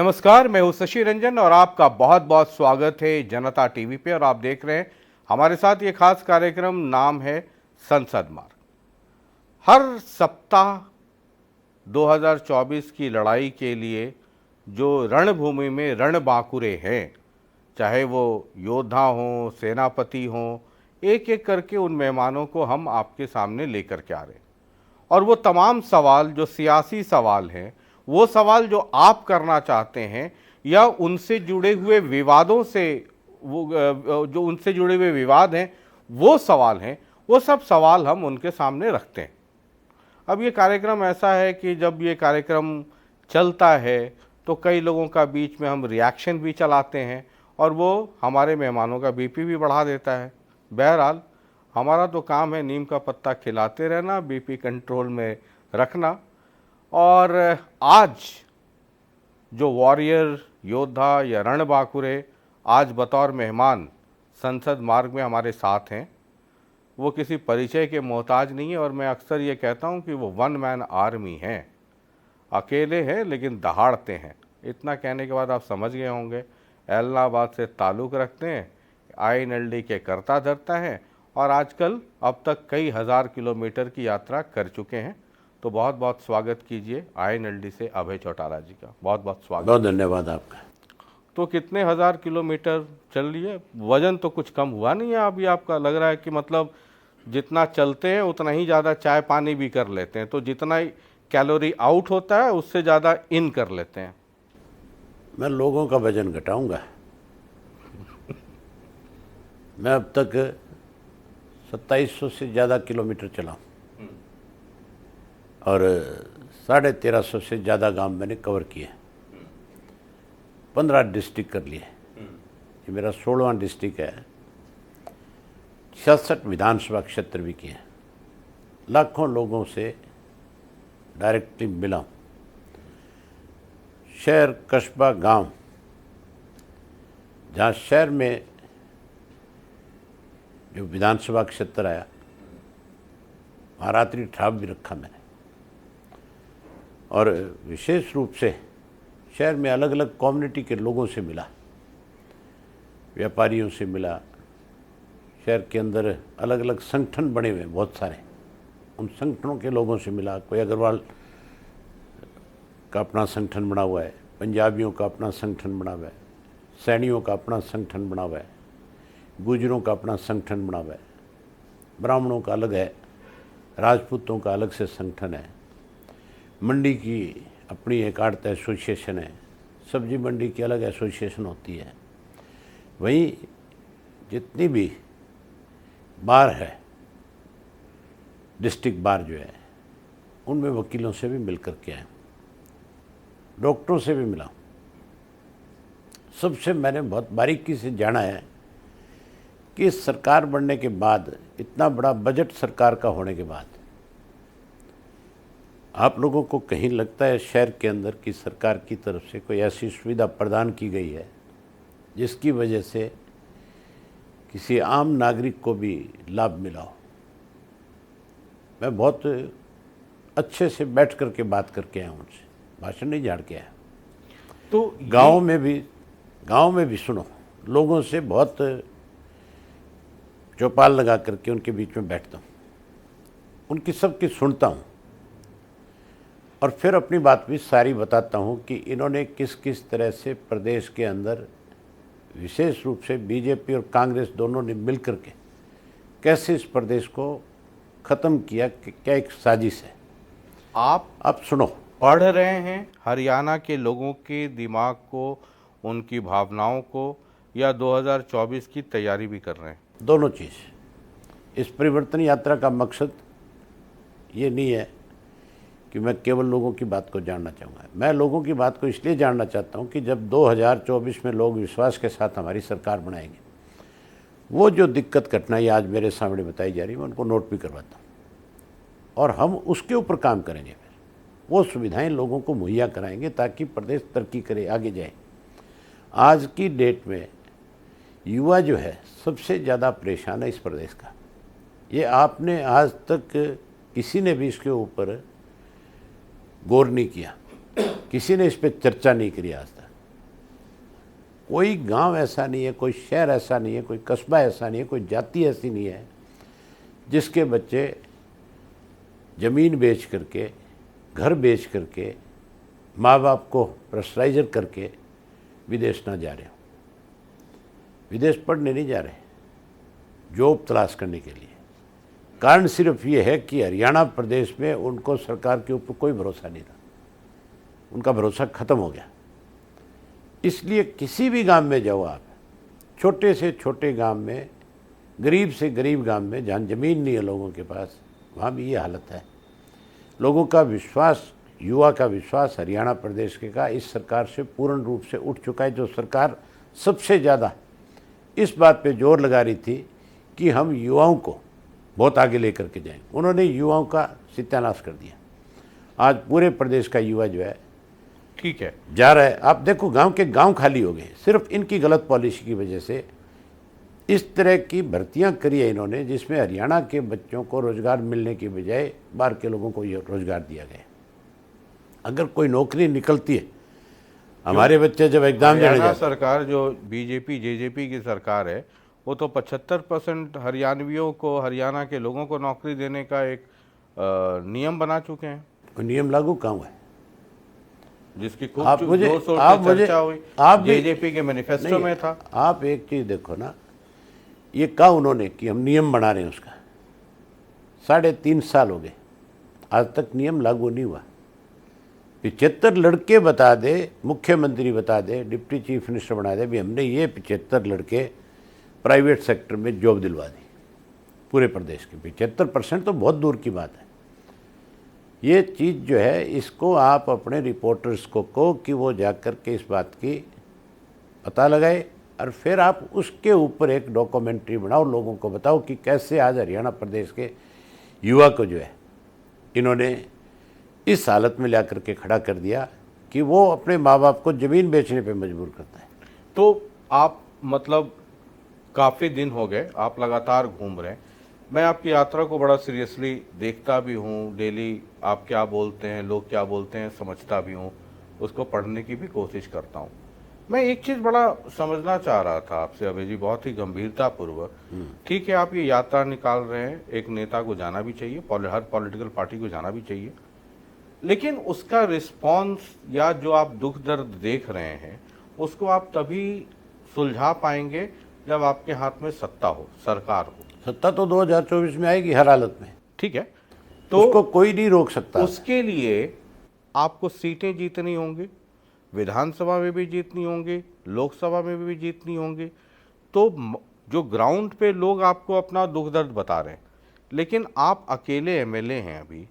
नमस्कार, मैं हूं शशि रंजन और आपका बहुत बहुत स्वागत है जनता टीवी पे। और आप देख रहे हैं हमारे साथ ये खास कार्यक्रम, नाम है संसद मार्ग। हर सप्ताह 2024 की लड़ाई के लिए जो रणभूमि में रणबांकुरे हैं, चाहे वो योद्धा हों, सेनापति हों, एक एक करके उन मेहमानों को हम आपके सामने लेकर के आ रहे हैं। और वो तमाम सवाल जो सियासी सवाल हैं, वो सवाल जो आप करना चाहते हैं या उनसे जुड़े हुए विवादों से, वो जो उनसे जुड़े हुए विवाद हैं, वो सवाल हैं, वो सब सवाल हम उनके सामने रखते हैं। अब ये कार्यक्रम ऐसा है कि जब ये कार्यक्रम चलता है तो कई लोगों का बीच में हम रिएक्शन भी चलाते हैं और वो हमारे मेहमानों का बीपी भी बढ़ा देता है। बहरहाल हमारा तो काम है नीम का पत्ता खिलाते रहना, बीपी कंट्रोल में रखना। और आज जो वॉरियर, योद्धा या रणबांकुरे आज बतौर मेहमान संसद मार्ग में हमारे साथ हैं, वो किसी परिचय के मोहताज नहीं है। और मैं अक्सर ये कहता हूँ कि वो वन मैन आर्मी हैं, अकेले हैं लेकिन दहाड़ते हैं। इतना कहने के बाद आप समझ गए होंगे, एलनाबाद से ताल्लुक़ रखते हैं, INLD के करता धरता है और आजकल अब तक कई हज़ार किलोमीटर की यात्रा कर चुके हैं। तो बहुत बहुत स्वागत कीजिए INLD से अभय चौटाला जी का। बहुत बहुत स्वागत। बहुत धन्यवाद आपका। तो कितने हज़ार किलोमीटर चल लिए? वजन तो कुछ कम हुआ नहीं है अभी आपका? लग रहा है कि मतलब जितना चलते हैं उतना ही ज़्यादा चाय पानी भी कर लेते हैं, तो जितना ही कैलोरी आउट होता है उससे ज़्यादा इन कर लेते हैं। मैं लोगों का वजन घटाऊंगा। मैं अब तक 2700 से ज़्यादा किलोमीटर चला और 1350 से ज़्यादा गांव मैंने कवर किए। 15 डिस्ट्रिक्ट कर लिए। ये मेरा 16वां डिस्ट्रिक्ट है। 66 विधानसभा क्षेत्र भी किए। लाखों लोगों से डायरेक्टली मिला। शहर, कस्बा, गांव, जहाँ शहर में जो विधानसभा क्षेत्र आया वहाँ रात्रि ठहराव भी रखा मैंने। और विशेष रूप से शहर में अलग अलग कम्युनिटी के लोगों से मिला, व्यापारियों से मिला। शहर के अंदर अलग अलग संगठन बने हुए बहुत सारे, उन संगठनों के लोगों से मिला। कोई अग्रवाल का अपना संगठन बना हुआ है, पंजाबियों का अपना संगठन बना हुआ है, सैनियों का अपना संगठन बना हुआ है, गुजरों का अपना संगठन बना हुआ है, ब्राह्मणों का अलग है, राजपूतों का अलग से संगठन है, मंडी की अपनी एक आड़त एसोसिएशन है, सब्जी मंडी की अलग एसोसिएशन होती है। वहीं जितनी भी बार है, डिस्ट्रिक्ट बार जो है, उनमें वकीलों से भी मिल कर के आए, डॉक्टरों से भी मिला। सबसे मैंने बहुत बारीकी से जाना है कि सरकार बनने के बाद, इतना बड़ा बजट सरकार का होने के बाद, आप लोगों को कहीं लगता है शहर के अंदर की सरकार की तरफ से कोई ऐसी सुविधा प्रदान की गई है जिसकी वजह से किसी आम नागरिक को भी लाभ मिला हो? मैं बहुत अच्छे से बैठ करके बात करके आया उनसे, भाषण नहीं झाड़ के आया। तो गांव में भी सुनो, लोगों से बहुत चौपाल लगा करके उनके बीच में बैठता हूँ, उनकी सबकी सुनता हूँ और फिर अपनी बात भी सारी बताता हूँ कि इन्होंने किस किस तरह से प्रदेश के अंदर, विशेष रूप से बीजेपी और कांग्रेस दोनों ने मिल कर के कैसे इस प्रदेश को ख़त्म किया, क्या एक साजिश है। आप सुनो। पढ़ रहे हैं हरियाणा के लोगों के दिमाग को, उनकी भावनाओं को, या 2024 की तैयारी भी कर रहे हैं? दोनों चीज़। इस परिवर्तन यात्रा का मकसद ये नहीं है कि मैं केवल लोगों की बात को जानना चाहूँगा। मैं लोगों की बात को इसलिए जानना चाहता हूँ कि जब 2024 में लोग विश्वास के साथ हमारी सरकार बनाएंगे, वो जो दिक्कत कठिनाई आज मेरे सामने बताई जा रही है, मैं उनको नोट भी करवाता हूँ और हम उसके ऊपर काम करेंगे। फिर वो सुविधाएं लोगों को मुहैया कराएंगे ताकि प्रदेश तरक्की करे, आगे जाए। आज की डेट में युवा जो है सबसे ज़्यादा परेशान है इस प्रदेश का। ये आपने आज तक किसी ने भी इसके ऊपर गौर नहीं किया, किसी ने इस पर चर्चा नहीं करी आज तक। कोई गांव ऐसा नहीं है, कोई शहर ऐसा नहीं है, कोई कस्बा ऐसा नहीं है, कोई जाति ऐसी नहीं है जिसके बच्चे ज़मीन बेच करके, घर बेच करके, माँ बाप को प्रेशराइजर करके विदेश ना जा रहे हो। विदेश पढ़ने नहीं जा रहे, जॉब तलाश करने के लिए। कारण सिर्फ ये है कि हरियाणा प्रदेश में उनको सरकार के ऊपर कोई भरोसा नहीं रहा, उनका भरोसा खत्म हो गया। इसलिए किसी भी गांव में जाओ आप, छोटे से छोटे गांव में, गरीब से गरीब गांव में जहाँ ज़मीन नहीं है लोगों के पास, वहाँ भी ये हालत है। लोगों का विश्वास, युवा का विश्वास हरियाणा प्रदेश के का इस सरकार से पूर्ण रूप से उठ चुका है। जो सरकार सबसे ज़्यादा इस बात पे जोर लगा रही थी कि हम युवाओं को बहुत आगे लेकर के जाएं, उन्होंने युवाओं का सत्यानाश कर दिया। आज पूरे प्रदेश का युवा जो है ठीक है जा रहा है। आप देखो गांव के गांव खाली हो गए, सिर्फ इनकी गलत पॉलिसी की वजह से। इस तरह की भर्तियां करी है इन्होंने जिसमें हरियाणा के बच्चों को रोजगार मिलने की बजाय बाहर के लोगों को ये रोजगार दिया गया। अगर कोई नौकरी निकलती है, हमारे बच्चे जब एग्जाम देने हरियाणा जाते, सरकार जो बीजेपी जेजेपी की सरकार है, वो तो 75% हरियाणवियों को, हरियाणा के लोगों को नौकरी देने का एक नियम बना चुके हैं, कोई नियम लागू कहाँ हुआ है? जिसकी खूब आप मुझे जोर शोर आप से मुझे चर्चा हुई, आप भी- जेजेपी के मैनिफेस्टो में था। आप एक चीज देखो ना, ये कहा उन्होंने कि हम नियम बना रहे हैं उसका, 3.5 साल हो गए, आज तक नियम लागू नहीं हुआ। 75 लड़के बता दे, मुख्यमंत्री बता दे, डिप्टी चीफ मिनिस्टर बना दे भी हमने ये 75 लड़के प्राइवेट सेक्टर में जॉब दिलवा दी पूरे प्रदेश के। 75% तो बहुत दूर की बात है। ये चीज़ जो है, इसको आप अपने रिपोर्टर्स को कहो कि वो जाकर के इस बात की पता लगाए और फिर आप उसके ऊपर एक डॉक्यूमेंट्री बनाओ, लोगों को बताओ कि कैसे आज हरियाणा प्रदेश के युवा को जो है इन्होंने इस हालत में ला करके खड़ा कर दिया कि वो अपने माँ बाप को ज़मीन बेचने पे मजबूर करता है। तो आप मतलब काफ़ी दिन हो गए आप लगातार घूम रहे हैं, मैं आपकी यात्रा को बड़ा सीरियसली देखता भी हूँ, डेली आप क्या बोलते हैं, लोग क्या बोलते हैं समझता भी हूँ, उसको पढ़ने की भी कोशिश करता हूँ। मैं एक चीज़ बड़ा समझना चाह रहा था आपसे अभय जी, बहुत ही गंभीरतापूर्वक। ठीक है, आप ये यात्रा निकाल रहे हैं, एक नेता को जाना भी चाहिए, हर पॉलिटिकल पार्टी को जाना भी चाहिए, लेकिन उसका रिस्पॉन्स या जो आप दुख दर्द देख रहे हैं उसको आप तभी सुलझा पाएंगे जब आपके हाथ में सत्ता हो, सरकार हो। सत्ता तो 2024 में आएगी हर हालत में, ठीक है, तो उसको कोई नहीं रोक सकता। उसके लिए आपको सीटें जीतनी होंगी, विधानसभा में भी जीतनी होंगी, लोकसभा में भी जीतनी होंगी। तो जो ग्राउंड पे लोग आपको अपना दुख दर्द बता रहे हैं, लेकिन आप अकेले एमएलए हैं अभी,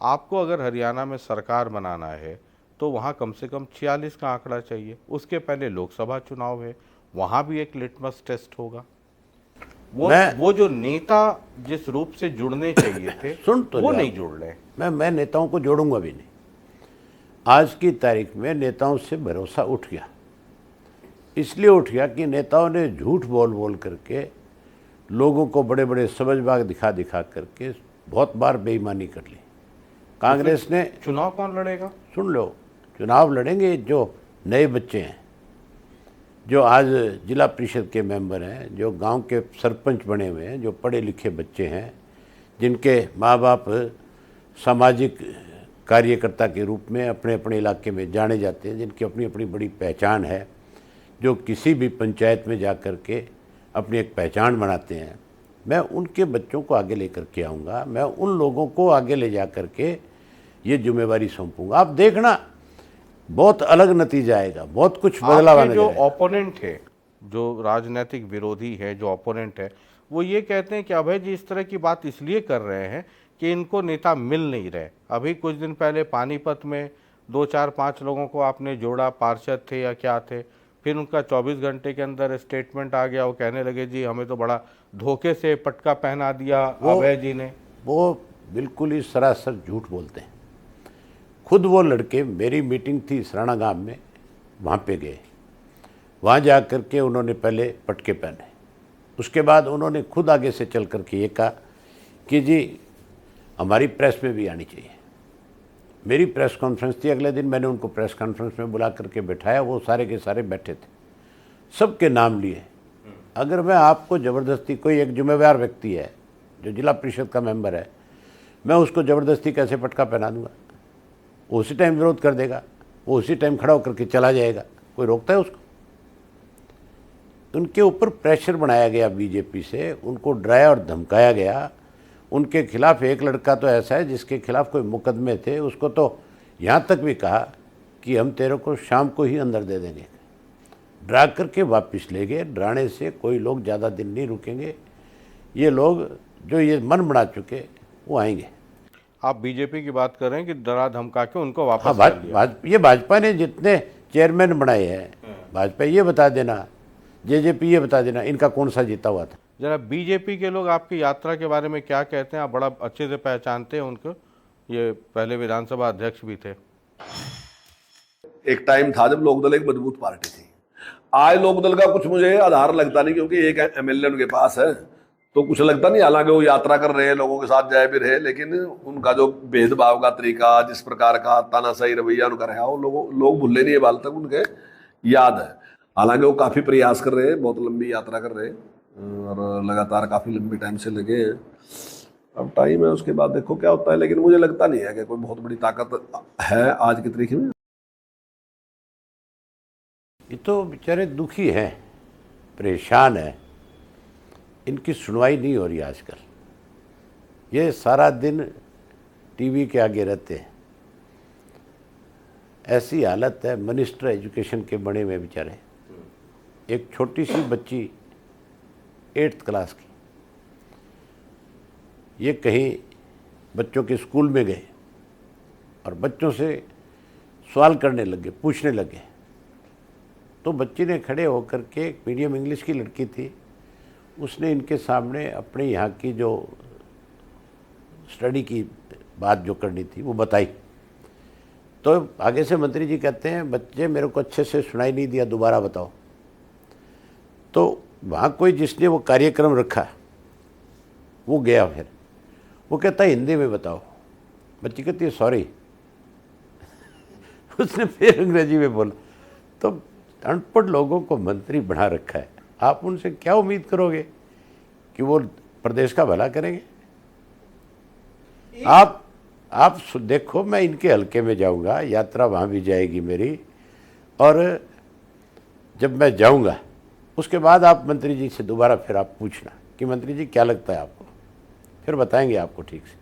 आपको अगर हरियाणा में सरकार बनाना है तो वहाँ कम से कम 46 का आंकड़ा चाहिए। उसके पहले लोकसभा चुनाव है, वहाँ भी एक लिटमस टेस्ट होगा। वो जो नेता जिस रूप से जुड़ने चाहिए थे सुन तो वो नहीं जुड़ रहे। मैं नेताओं को जोड़ूंगा भी नहीं। आज की तारीख में नेताओं से भरोसा उठ गया, इसलिए उठ गया कि नेताओं ने झूठ बोल बोल करके लोगों को बड़े बड़े समझबाग दिखा दिखा करके बहुत बार बेईमानी कर ली। कांग्रेस ने चुनाव कौन लड़ेगा? सुन लो, चुनाव लड़ेंगे जो नए बच्चे हैं, जो आज जिला परिषद के मेंबर हैं, जो गांव के सरपंच बने हुए हैं, जो पढ़े लिखे बच्चे हैं, जिनके माँ बाप सामाजिक कार्यकर्ता के रूप में अपने अपने इलाके में जाने जाते हैं, जिनकी अपनी अपनी बड़ी पहचान है, जो किसी भी पंचायत में जा कर के अपनी एक पहचान बनाते हैं। मैं उनके बच्चों को आगे लेकर के आऊँगा, मैं उन लोगों को आगे ले जा कर के ये जिम्मेवारी सौंपूंगा। आप देखना बहुत अलग नतीजा आएगा, बहुत कुछ बदलाव आने जो जाएगा। ओपोनेंट है, जो राजनीतिक विरोधी है, जो ओपोनेंट है, वो ये कहते हैं कि अभय जी इस तरह की बात इसलिए कर रहे हैं कि इनको नेता मिल नहीं रहे। अभी कुछ दिन पहले पानीपत में 2, 4, 5 लोगों को आपने जोड़ा, पार्षद थे या क्या थे, फिर उनका 24 घंटे के अंदर स्टेटमेंट आ गया, वो कहने लगे जी हमें तो बड़ा धोखे से पटका पहना दिया अभय जी ने। वो बिल्कुल ही सरासर झूठ बोलते हैं। खुद वो लड़के, मेरी मीटिंग थी सराना गांव में, वहाँ पे गए, वहाँ जा कर के उन्होंने पहले पटके पहने, उसके बाद उन्होंने खुद आगे से चल कर के ये कहा कि जी हमारी प्रेस में भी आनी चाहिए। मेरी प्रेस कॉन्फ्रेंस थी, अगले दिन मैंने उनको प्रेस कॉन्फ्रेंस में बुला करके बैठाया, वो सारे के सारे बैठे थे। सबके नाम लिए। अगर मैं आपको ज़बरदस्ती, कोई एक जिम्मेदार व्यक्ति है जो जिला परिषद का मेंबर है, मैं उसको ज़बरदस्ती कैसे पटका पहना दूंगा? वो उसी टाइम विरोध कर देगा, वो उसी टाइम खड़ा होकर के चला जाएगा, कोई रोकता है उसको? उनके ऊपर प्रेशर बनाया गया बीजेपी से, उनको डराया और धमकाया गया। उनके खिलाफ एक लड़का तो ऐसा है जिसके खिलाफ कोई मुकदमे थे, उसको तो यहाँ तक भी कहा कि हम तेरे को शाम को ही अंदर दे देंगे, डरा करके वापस ले गए। डराने से कोई लोग ज़्यादा दिन नहीं रुकेंगे। ये लोग जो ये मन बना चुके वो आएंगे। आप बीजेपी की बात कर रहे हैं कि डरा धमका के उनको वापस हाँ, कर लिया। ये भाजपा ने जितने चेयरमैन बनाए हैं, भाजपा ये बता देना, जेजेपी ये बता देना, इनका कौन सा जीता हुआ था? जरा बीजेपी के लोग आपकी यात्रा के बारे में क्या कहते हैं? आप बड़ा अच्छे से पहचानते हैं उनको, ये पहले विधानसभा अध्यक्ष भी थे। एक टाइम था जब लोकदल एक मजबूत पार्टी थी। आज लोकदल का कुछ मुझे आधार लगता नहीं, क्योंकि एक एमएलए उनके पास है तो कुछ लगता नहीं। हालांकि वो यात्रा कर रहे हैं, लोगों के साथ जाए भी रहे, लेकिन उनका जो भेदभाव का तरीका, जिस प्रकार का तानाशाही रवैया उनका रहा, वो लोग भूले नहीं है, बाल तक उनके याद है। हालांकि वो काफी प्रयास कर रहे हैं, बहुत लंबी यात्रा कर रहे हैं और लगातार काफी लंबी टाइम से लगे हैं। अब टाइम है, उसके बाद देखो क्या होता है, लेकिन मुझे लगता नहीं है कि कोई बहुत बड़ी ताकत है आज की तारीख में। ये तो बेचारे दुखी हैं, परेशान हैं, इनकी सुनवाई नहीं हो रही आजकल। ये सारा दिन टीवी के आगे रहते हैं, ऐसी हालत है। मिनिस्टर एजुकेशन के बने हुए बेचारे, एक छोटी सी बच्ची 8th क्लास की, ये कहीं बच्चों के स्कूल में गए और बच्चों से सवाल करने लगे, पूछने लगे। तो बच्ची ने खड़े होकर के, एक मीडियम इंग्लिश की लड़की थी, उसने इनके सामने अपने यहाँ की जो स्टडी की बात जो करनी थी वो बताई। तो आगे से मंत्री जी कहते हैं, बच्चे मेरे को अच्छे से सुनाई नहीं दिया, दोबारा बताओ। तो वहाँ कोई जिसने वो कार्यक्रम रखा वो गया, फिर वो कहता है हिंदी में बताओ। बच्ची कहती है सॉरी। उसने फिर अंग्रेजी में बोला। तो अनपढ़ लोगों को मंत्री बना रखा है, आप उनसे क्या उम्मीद करोगे कि वो प्रदेश का भला करेंगे? आप देखो, मैं इनके हलके में जाऊंगा, यात्रा वहाँ भी जाएगी मेरी, और जब मैं जाऊंगा उसके बाद आप मंत्री जी से दोबारा फिर आप पूछना कि मंत्री जी क्या लगता है आपको, फिर बताएंगे आपको ठीक से।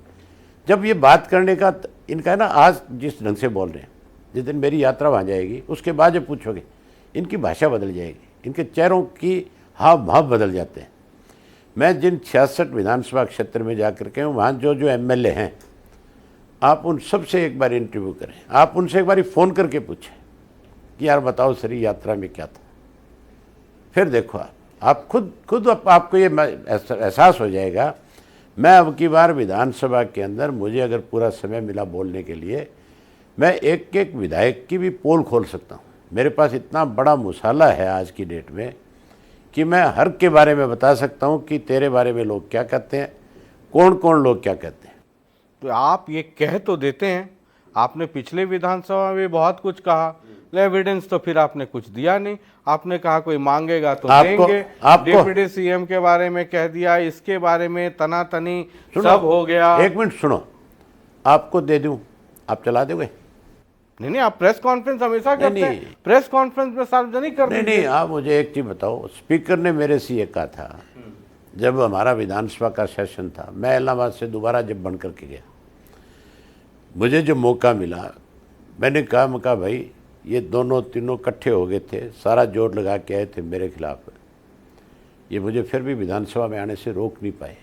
जब ये बात करने का इनका है ना, आज जिस ढंग से बोल रहे हैं, जिस दिन मेरी यात्रा वहाँ जाएगी उसके बाद जब पूछोगे, इनकी भाषा बदल जाएगी, इनके चेहरों की हाव भाव बदल जाते हैं। मैं जिन 66 विधानसभा क्षेत्र में जाकर के वहाँ जो एमएलए हैं, आप उन सब से एक बार इंटरव्यू करें, आप उनसे एक बार फ़ोन करके पूछें कि यार बताओ सरी यात्रा में क्या था। फिर देखो आप खुद आपको ये एहसास हो जाएगा। मैं अब की बार विधानसभा के अंदर, मुझे अगर पूरा समय मिला बोलने के लिए, मैं एक एक विधायक की भी पोल खोल सकता हूँ। मेरे पास इतना बड़ा मसाला है आज की डेट में कि मैं हर के बारे में बता सकता हूँ कि तेरे बारे में लोग क्या कहते हैं, कौन कौन लोग क्या कहते हैं। तो आप ये कह तो देते हैं, आपने पिछले विधानसभा में बहुत कुछ कहा, एविडेंस तो फिर आपने कुछ दिया नहीं। आपने कहा कोई मांगेगा तो देंगे, डिप्टी सीएम के बारे में कह दिया, इसके बारे में तनातनी सब हो गया। एक मिनट सुनो, आपको दे दूं, आप चला दोगे? नहीं, आप प्रेस कॉन्फ्रेंस हमेशा करते हैं, प्रेस कॉन्फ्रेंस में सार्वजनिक कर नहीं, आप मुझे एक चीज बताओ, स्पीकर ने मेरे से ये कहा था जब हमारा विधानसभा का सेशन था, मैं इलाहाबाद से दोबारा जब बन करके गया, मुझे जो मौका मिला, मैंने कहा भाई ये दोनों तीनों इकट्ठे हो गए थे, सारा जोर लगा के आए थे मेरे खिलाफ, ये मुझे फिर भी विधानसभा में आने से रोक नहीं पाए।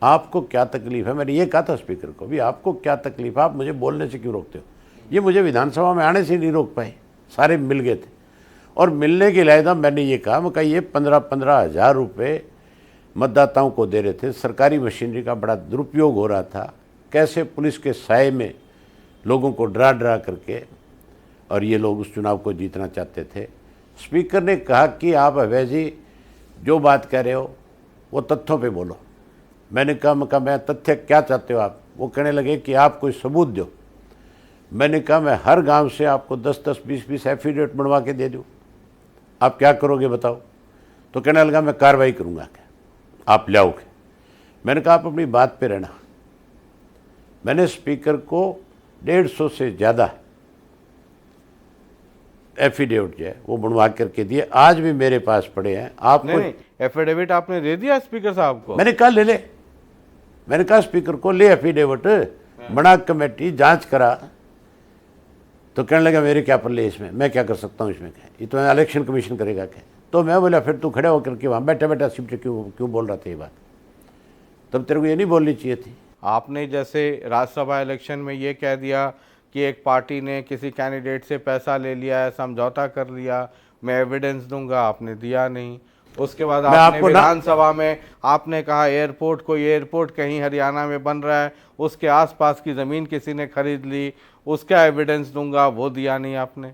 आपको क्या तकलीफ है? मैंने ये कहा था स्पीकर को भी, आपको क्या तकलीफ है, आप मुझे बोलने से क्यों रोकते हो? ये मुझे विधानसभा में आने से नहीं रोक पाए, सारे मिल गए थे। और मिलने के लायदा मैंने ये कहा ये 15-15 हज़ार रुपये मतदाताओं को दे रहे थे, सरकारी मशीनरी का बड़ा दुरुपयोग हो रहा था, कैसे पुलिस के साए में लोगों को डरा करके, और ये लोग उस चुनाव को जीतना चाहते थे। स्पीकर ने कहा कि आप अभय जी जो बात कह रहे हो वो तथ्यों पे बोलो। मैंने कहा मैं तथ्य क्या चाहते हो आप? वो कहने लगे कि आप कोई सबूत दो। मैंने कहा मैं हर गांव से आपको 10-10, 20-20 एफिडेविट बनवा के दे दूँ। आप क्या करोगे बताओ? तो कहने लगा मैं कार्रवाई करूंगा, क्या आप लाओगे? मैंने कहा आप अपनी बात पे रहना। मैंने स्पीकर को 150 से ज़्यादा एफिडेविट जो है वो बनवा करके दिए, आज भी मेरे पास पड़े हैं। आपको नहीं, एफिडेविट आपने दे दिया स्पीकर साहब को? मैंने कहा ले ले, मैंने कहा स्पीकर को ले एफिडेविट, बना कमेटी जांच करा। तो कहने लगा मेरे क्या पल्ले इसमें, मैं क्या कर सकता हूँ इसमें, क्या ये तो इलेक्शन कमीशन करेगा क्या? तो मैं बोला फिर तू खड़े होकर के वहाँ बैठा बैठा सिमटे क्यों बोल रहा था ये बात? तब तेरे को ये नहीं बोलनी चाहिए थी। आपने जैसे राज्यसभा इलेक्शन में ये कह दिया कि एक पार्टी ने किसी कैंडिडेट से पैसा ले लिया है, समझौता कर लिया, मैं एविडेंस दूंगा, आपने दिया नहीं। उसके बाद आपने विधानसभा में आपने कहा कोई एयरपोर्ट कहीं हरियाणा में बन रहा है, उसके आसपास की ज़मीन किसी ने खरीद ली, उसका एविडेंस दूंगा, वो दिया नहीं आपने।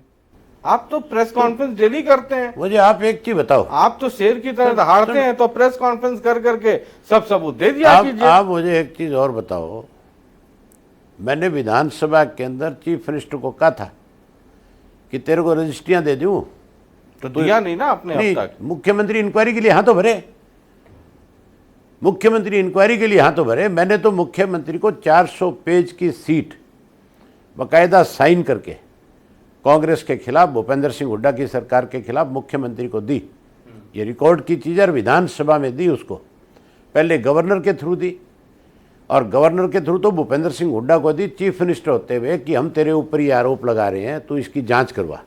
आप तो प्रेस कॉन्फ्रेंस डेली करते हैं। मुझे आप एक चीज बताओ, आप तो शेर की तरह दहाड़ते हैं, तो प्रेस कॉन्फ्रेंस कर करके सब सबूत दे दिया कीजिए। आप मुझे एक चीज और बताओ, मैंने विधानसभा के अंदर चीफ मिनिस्टर को कहा था कि तेरे को रजिस्ट्रियां दे दूं, तो दिया नहीं ना आपने अब तक। मुख्यमंत्री इंक्वायरी के लिए हाथ तो भरे, मुख्यमंत्री इंक्वायरी के लिए हाथ तो भरे। मैंने तो मुख्यमंत्री को 400 पेज की सीट बाकायदा साइन करके कांग्रेस के खिलाफ, भूपेंद्र सिंह हुड्डा की सरकार के खिलाफ मुख्यमंत्री को दी। ये रिकॉर्ड की चीज़, और विधानसभा में दी उसको। पहले गवर्नर के थ्रू दी, और गवर्नर के थ्रू तो भूपेंद्र सिंह हुड्डा को दी चीफ मिनिस्टर होते हुए कि हम तेरे ऊपर ये आरोप लगा रहे हैं, तू इसकी जांच करवा,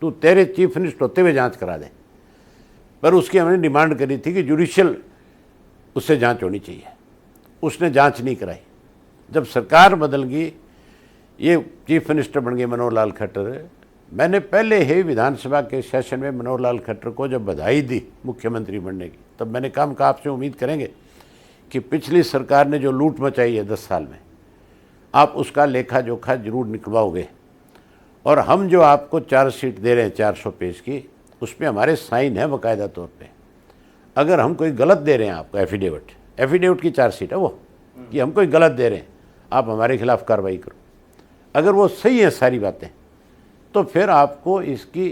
तू तेरे चीफ मिनिस्टर होते हुए जांच करा दे। पर उसकी हमने डिमांड करी थी कि जुडिशियल उससे जांच होनी चाहिए, उसने जांच नहीं कराई। जब सरकार बदल गई, ये चीफ मिनिस्टर बन गए मनोहर लाल खट्टर, मैंने पहले ही विधानसभा के सेशन में मनोहर लाल खट्टर को जब बधाई दी मुख्यमंत्री बनने की, तब मैंने कहा आपसे उम्मीद करेंगे कि पिछली सरकार ने जो लूट मचाई है 10 साल में, आप उसका लेखा जोखा जरूर निकलवाओगे, और हम जो आपको चार्जशीट दे रहे हैं 400 पेज की, उसमें हमारे साइन है बाकायदा तौर पे। अगर हम कोई गलत दे रहे हैं आपको एफिडेविट की चार्जशीट है वो, कि हम कोई गलत दे रहे हैं, आप हमारे खिलाफ कार्रवाई करो। अगर वो सही है सारी बातें, तो फिर आपको इसकी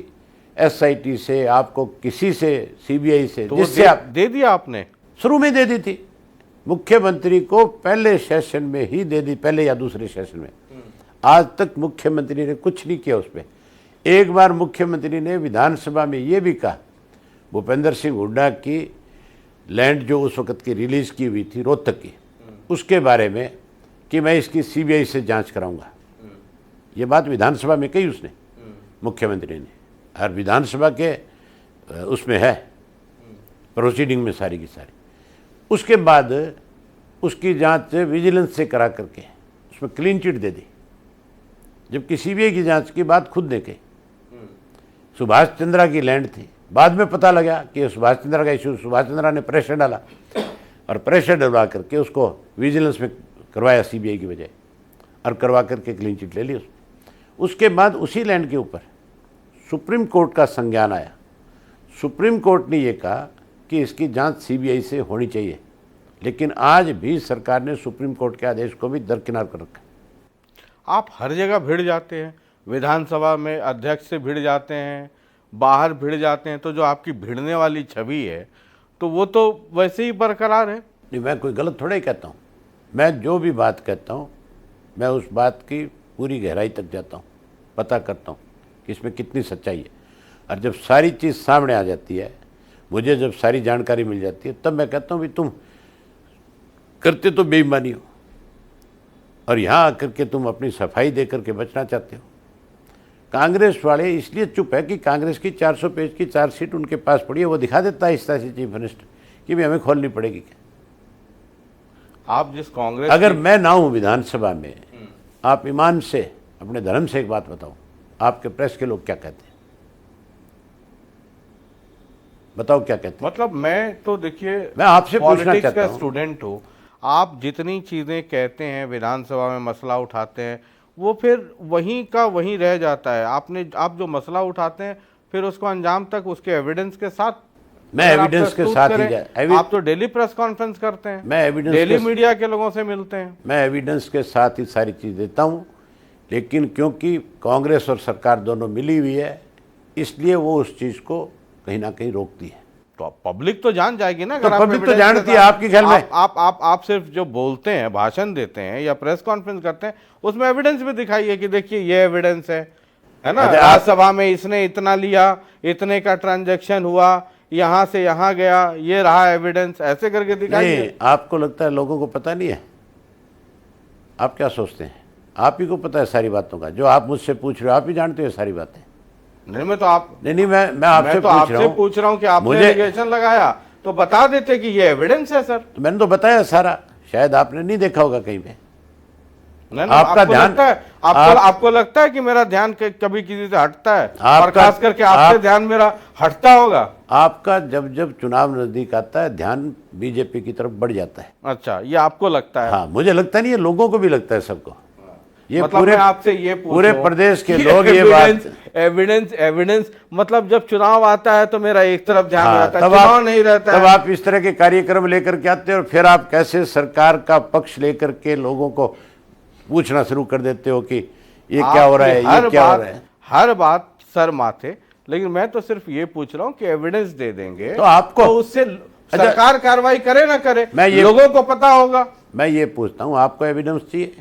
SIT से, आपको किसी से, CBI से, तो जिससे आप दे दिया आपने, शुरू में दे दी थी मुख्यमंत्री को, पहले सेशन में ही दे दी, पहले या दूसरे सेशन में। आज तक मुख्यमंत्री ने कुछ नहीं किया उस पर। एक बार मुख्यमंत्री ने विधानसभा में ये भी कहा, भूपेंद्र सिंह हुड्डा की लैंड जो उस वक्त की रिलीज की हुई थी रोहतक की, उसके बारे में कि मैं इसकी CBI से जांच कराऊंगा। ये बात विधानसभा में कही उसने, मुख्यमंत्री ने, और विधानसभा के उसमें है प्रोसीडिंग में सारी की सारी। उसके बाद उसकी जांच विजिलेंस से करा करके उसमें क्लीन चिट दे दी, जबकि CBI की जांच की बात खुद ने कही। सुभाष चंद्रा की लैंड थी, बाद में पता लगा कि सुभाष चंद्रा का इशू, सुभाष चंद्रा ने प्रेशर डाला, और प्रेशर डलवा करके उसको विजिलेंस में करवाया CBI की बजाय, और करवा करके क्लीन चिट ले ली उसने। उसके बाद उसी लैंड के ऊपर सुप्रीम कोर्ट का संज्ञान आया। सुप्रीम कोर्ट ने यह कहा कि इसकी जांच CBI से होनी चाहिए, लेकिन आज भी सरकार ने सुप्रीम कोर्ट के आदेश को भी दरकिनार कर रखा। आप हर जगह भिड़ जाते हैं, विधानसभा में अध्यक्ष से भिड़ जाते हैं, बाहर भिड़ जाते हैं, तो जो आपकी भिड़ने वाली छवि है तो वो तो वैसे ही बरकरार है। नहीं, मैं कोई गलत थोड़ा ही कहता हूँ। मैं जो भी बात कहता हूँ, मैं उस बात की पूरी गहराई तक जाता हूँ, पता करता हूँ कि इसमें कितनी सच्चाई है। और जब सारी चीज़ सामने आ जाती है, मुझे जब सारी जानकारी मिल जाती है, तब मैं कहता हूँ भी तुम करते तो बेईमानी हो, और यहाँ आकर के तुम अपनी सफाई दे करके बचना चाहते हो। कांग्रेस वाले इसलिए चुप है कि कांग्रेस की 400 पेज की चार्जशीट उनके पास पड़ी है, वो दिखा देता है इस तरह से चीफ मिनिस्टर कि भी हमें खोलनी पड़ेगी क्या। आप जिस कांग्रेस, अगर मैं ना हूँ विधानसभा में, आप ईमान से, अपने धर्म से एक बात बताओ, आपके प्रेस के लोग क्या कहते हैं? बताओ क्या कहते हैं? मतलब मैं तो देखिए, मैं आपसे पूछना चाहता का हूं, स्टूडेंट हूँ। आप जितनी चीज़ें कहते हैं, विधानसभा में मसला उठाते हैं, वो फिर वहीं का वहीं रह जाता है। आप जो मसला उठाते हैं, फिर उसको अंजाम तक उसके एविडेंस के साथ, मैं एविडेंस के साथ ही आप तो डेली प्रेस कॉन्फ्रेंस करते हैं, मैं एविडेंस डेली मीडिया के लोगों से मिलते हैं, मैं एविडेंस के साथ ही सारी चीज़ देता हूँ। लेकिन क्योंकि कांग्रेस और सरकार दोनों मिली हुई है, इसलिए वो उस चीज़ को कहीं ना कहीं रोकती है। तो पब्लिक तो जान जाएगी ना। तो अगर आप पब्लिक तो evidence जानती के है, साथ- आपके ख्याल में? आप सिर्फ जो बोलते हैं, भाषण देते हैं या प्रेस कॉन्फ्रेंस करते हैं, उसमें एविडेंस भी दिखाइए कि देखिए ये एविडेंस है ना। अच्छा, राज्यसभा में इसने इतना लिया, इतने का ट्रांजैक्शन हुआ, यहाँ से यहाँ गया, ये रहा एविडेंस, ऐसे करके दिखाइए। नहीं, आपको लगता है लोगों को पता नहीं है? आप क्या सोचते हैं? आप ही को पता है सारी बातों का, जो आप मुझसे पूछ रहे हो आप ही जानते हो सारी बातें। नहीं, मैं तो आप नहीं, मैं आपसे पूछ रहा हूँ कि आपने मुझे एलिगेशन लगाया तो बता देते कि ये एविडेंस है सर। तो मैंने तो बताया सारा, शायद आपने नहीं देखा होगा कहीं पे। नहीं, आपका आपको ध्यान- लगता है, आपको लगता है कि मेरा ध्यान कभी किसी से हटता है? और आपका- खास करके आपसे ध्यान मेरा हटता होगा? आपका जब जब चुनाव नजदीक आता है ध्यान बीजेपी की तरफ बढ़ जाता है। अच्छा, ये आपको लगता है? हाँ, मुझे लगता नहीं है, लोगों को भी लगता है, सबको। ये मतलब पूरे मैं आपसे ये पूछ पूरे रहा हूं प्रदेश के कि लोग ये बात एविडेंस मतलब जब चुनाव आता है तो मेरा एक तरफ ध्यान हाँ, रहता है, तब चुनाव आप नहीं रहता तब है। आप इस तरह के कार्यक्रम लेकर के आते हो और फिर आप कैसे सरकार का पक्ष लेकर के लोगों को पूछना शुरू कर देते हो कि ये क्या हो रहा है, ये क्या हो रहा है। हर बात सर माथे, लेकिन मैं तो सिर्फ ये पूछ रहा हूँ कि एविडेंस दे देंगे तो आपको- तो उससे सरकार कार्रवाई करे ना करे, मैं लोगों को पता होगा। मैं ये पूछता हूँ, आपको एविडेंस चाहिए?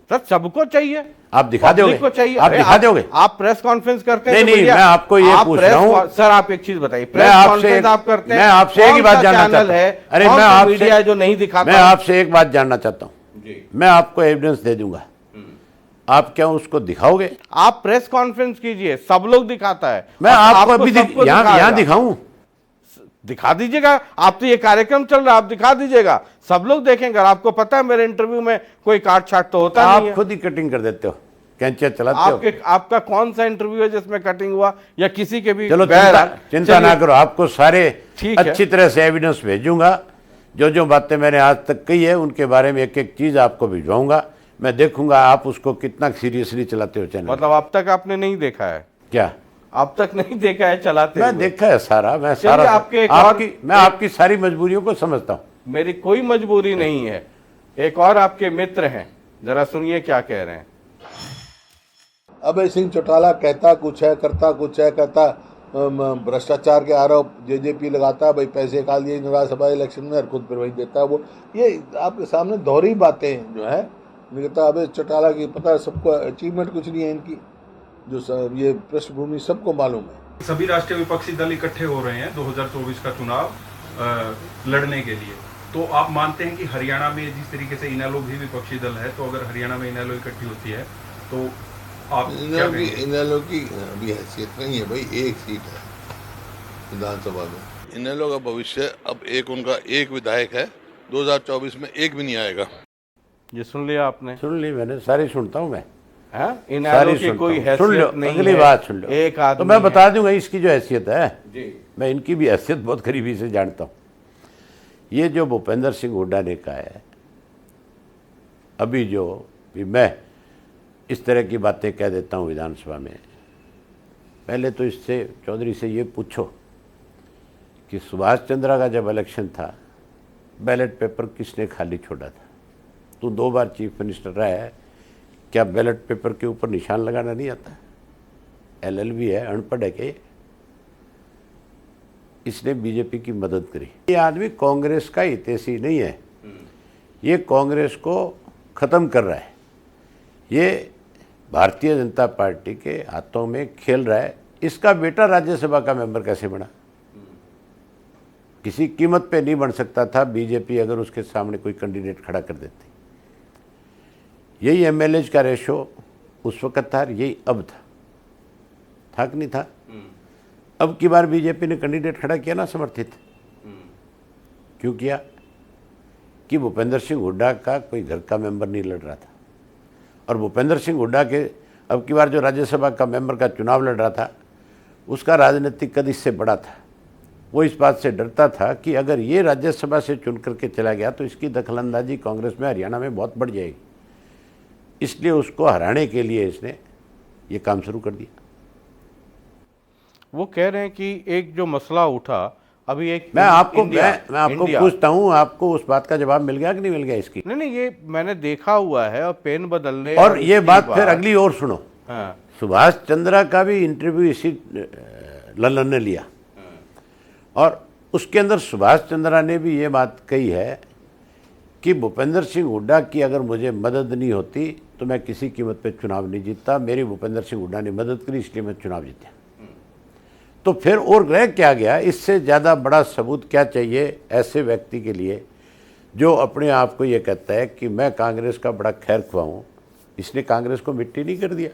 सर सबको चाहिए, आप दिखा दोगे? पब्लिक को चाहिए। आप अरे दिखा दोगे? आप प्रेस कॉन्फ्रेंस करते हैं नहीं, तो नहीं, भैया, मैं आपको ये आप पूछ प्रेस रहा हूं। कॉन- सर आप एक चीज बताइए, मैं प्रेस आपसे कॉन्फ्रेंस एक- आप करते हैं, मैं आपसे एक ही कौन बात सा जानना चैनल चाहता हूं। है, अरे कौन मैं सा आपसे- मीडिया है जो नहीं दिखाता? मैं आपसे एक बात जानना चाहता हूँ, मैं आपको एविडेंस दे दूंगा, आप क्या उसको दिखाओगे? आप प्रेस कॉन्फ्रेंस कीजिए, सब लोग दिखाता है। मैं और आपको अभी सबको यहाँ दिखाएगा। दिखाऊं? दिखा दीजिएगा, आप तो ये कार्यक्रम चल रहा है, आप दिखा दीजिएगा, सब लोग देखेंगे। और आपको पता है मेरे इंटरव्यू में कोई काट छाट तो होता नहीं आप है। खुद ही कटिंग कर देते हो, कैंचिया चलाते हो। आपका कौन सा इंटरव्यू है जिसमें कटिंग हुआ या किसी के भी? चलो बहरहाल, चिंता ना चलिए, करो, आपको सारे ठीक है। अच्छी तरह से एविडेंस भेजूंगा। जो जो बातें मैंने आज तक कही है उनके बारे में एक एक चीज आपको भिजवाऊंगा। मैं देखूंगा आप उसको कितना सीरियसली चलाते हो चैनल। मतलब अब तक आपने नहीं देखा है? क्या अब तक नहीं देखा है चलाते मैं हुए? देखा है सारा, मैं चलिए, सारा आपके एक मैं आपकी सारी मजबूरियों को समझता हूँ। मेरी कोई मजबूरी नहीं है। एक और आपके मित्र हैं, जरा सुनिए क्या कह रहे हैं। अभय सिंह चौटाला कहता कुछ है, करता कुछ है। कहता भ्रष्टाचार के आरोप जेजेपी लगाता, भाई पैसे खा लिए राज्यसभा इलेक्शन में और खुद फिर वही देता है। वो ये आपके सामने दोहरी बातें जो है, कहता अभय चौटाला की पता है सबको, अचीवमेंट कुछ नहीं है इनकी, जो ये पृष्ठभूमि सबको मालूम है। सभी राष्ट्रीय विपक्षी दल इकट्ठे हो रहे हैं 2024 का चुनाव लड़ने के लिए। तो आप मानते हैं कि हरियाणा में जिस तरीके से इनेलो भी विपक्षी दल है, तो अगर हरियाणा में इनेलो इकट्ठी होती है तो आप क्या कहेंगे? इनेलो की अभी हैसियत नहीं है भाई, एक सीट है विधानसभा में। इनेलो का भविष्य अब उनका एक विधायक है, 2024 में एक भी नहीं आएगा। ये सुन लिया आपने? सुन ली मैंने, सारी सुनता हूँ मैं, हाँ? इनेलो सारी की सुनता कोई हूँ। सुन लो, हैसियत नहीं अगली है, बात सुन लो। एक आदमी तो मैं है। बता दूंगा इसकी जो हैसियत है, जी। मैं इनकी भी हैसियत बहुत करीबी से जानता हूँ। ये जो भूपेंद्र सिंह हुड्डा ने कहा है, अभी जो भी मैं इस तरह की बातें कह देता हूँ विधानसभा में, पहले तो इससे चौधरी से ये पूछो कि सुभाष चंद्रा का जब इलेक्शन था, बैलेट पेपर किसने खाली छोड़ा था? तू 2 बार चीफ मिनिस्टर रहा है, क्या बैलेट पेपर के ऊपर निशान लगाना नहीं आता? LLB है, अनपढ़ है क्या? इसने बीजेपी की मदद करी। ये आदमी कांग्रेस का हितैषी नहीं है, ये कांग्रेस को ख़त्म कर रहा है, ये भारतीय जनता पार्टी के हाथों में खेल रहा है। इसका बेटा राज्यसभा का मेंबर कैसे बना? किसी कीमत पे नहीं बन सकता था बीजेपी अगर उसके सामने कोई कैंडिडेट खड़ा कर देती। यही MLAs का रेशो उस वक्त था, यही अब था कि नहीं था? अब की बार बीजेपी ने कैंडिडेट खड़ा किया ना समर्थित, क्यों किया? कि भूपेंद्र सिंह हुड्डा का कोई घर का मेंबर नहीं लड़ रहा था, और भूपेंद्र सिंह हुड्डा के अब की बार जो राज्यसभा का मेंबर का चुनाव लड़ रहा था, उसका राजनीतिक कद इससे बड़ा था। वो इस बात से डरता था कि अगर ये राज्यसभा से चुन करके चला गया तो इसकी दखलंदाजी कांग्रेस में हरियाणा में बहुत बढ़ जाएगी, इसलिए उसको हराने के लिए इसने ये काम शुरू कर दिया। वो कह रहे हैं कि एक जो मसला उठा अभी, एक मैं आपको इंडिया। पूछता हूँ, आपको उस बात का जवाब मिल गया कि नहीं मिल गया इसकी? नहीं, ये मैंने देखा हुआ है, और पेन बदलने और ये बात फिर अगली और सुनो। हाँ। सुभाष चंद्रा का भी इंटरव्यू इसी लल्लन ने लिया। और उसके अंदर सुभाष चंद्रा ने भी ये बात कही है कि भूपेंद्र सिंह हुड्डा की अगर मुझे मदद नहीं होती तो मैं किसी कीमत पे चुनाव नहीं जीतता, मेरी भूपेंद्र सिंह हुड्डा ने मदद करी इसलिए मैं चुनाव जीता। तो फिर और रह क्या गया? इससे ज़्यादा बड़ा सबूत क्या चाहिए ऐसे व्यक्ति के लिए जो अपने आप को ये कहता है कि मैं कांग्रेस का बड़ा खैर ख्वाह हूँ। इसने कांग्रेस को मिट्टी नहीं कर दिया।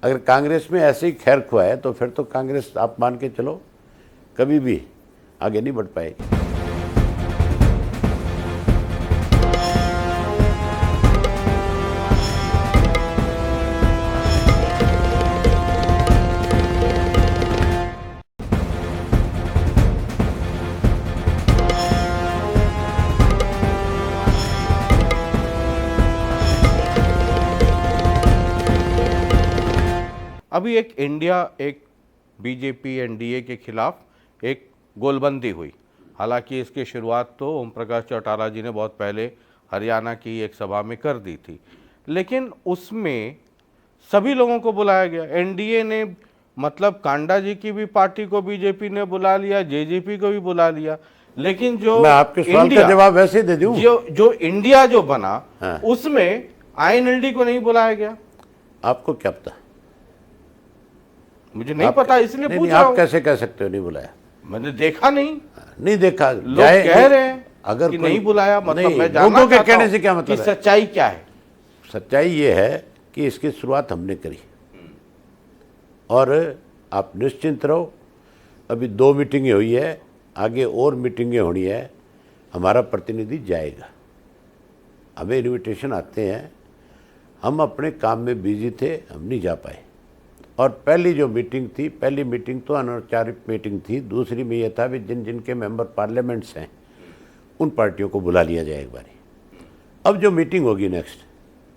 अगर कांग्रेस में ऐसे ही खैर ख्वाह है तो फिर तो कांग्रेस आप मान के चलो कभी भी आगे नहीं बढ़ पाएगी। अभी एक इंडिया एक बीजेपी एनडीए के खिलाफ एक गोलबंदी हुई। हालांकि इसकी शुरुआत तो ओम प्रकाश चौटाला जी ने बहुत पहले हरियाणा की एक सभा में कर दी थी, लेकिन उसमें सभी लोगों को बुलाया गया। एनडीए ने मतलब कांडा जी की भी पार्टी को बीजेपी ने बुला लिया, जेजेपी को भी बुला लिया, लेकिन जो मैं आपके सवाल का जवाब वैसे ही दे दूं। जो इंडिया जो बना हाँ। उसमें आईएनएलडी को नहीं बुलाया गया। आपको क्या पता? मुझे नहीं पता, इसलिए पूछ रहा आप हूं। कैसे कह सकते हो नहीं बुलाया? मैंने देखा नहीं देखा। लोग कह रहे हैं अगर कि कोई- नहीं बुलाया, मतलब नहीं, मैं जानना लोगों के चाहता कहने हूं से क्या मतलब कि है? सच्चाई क्या है? सच्चाई ये है कि इसकी शुरुआत हमने करी और आप निश्चिंत रहो। अभी 2 मीटिंगें हुई है, आगे और मीटिंगें होनी है। हमारा प्रतिनिधि जाएगा, हमें इनविटेशन आते हैं, हम अपने काम में बिजी थे, हम नहीं जा पाए। और पहली जो मीटिंग थी, पहली मीटिंग तो अनौपचारिक मीटिंग थी। दूसरी में यह था भी जिन जिनके मेंबर पार्लियामेंट्स हैं उन पार्टियों को बुला लिया जाए एक बारी। अब जो मीटिंग होगी नेक्स्ट,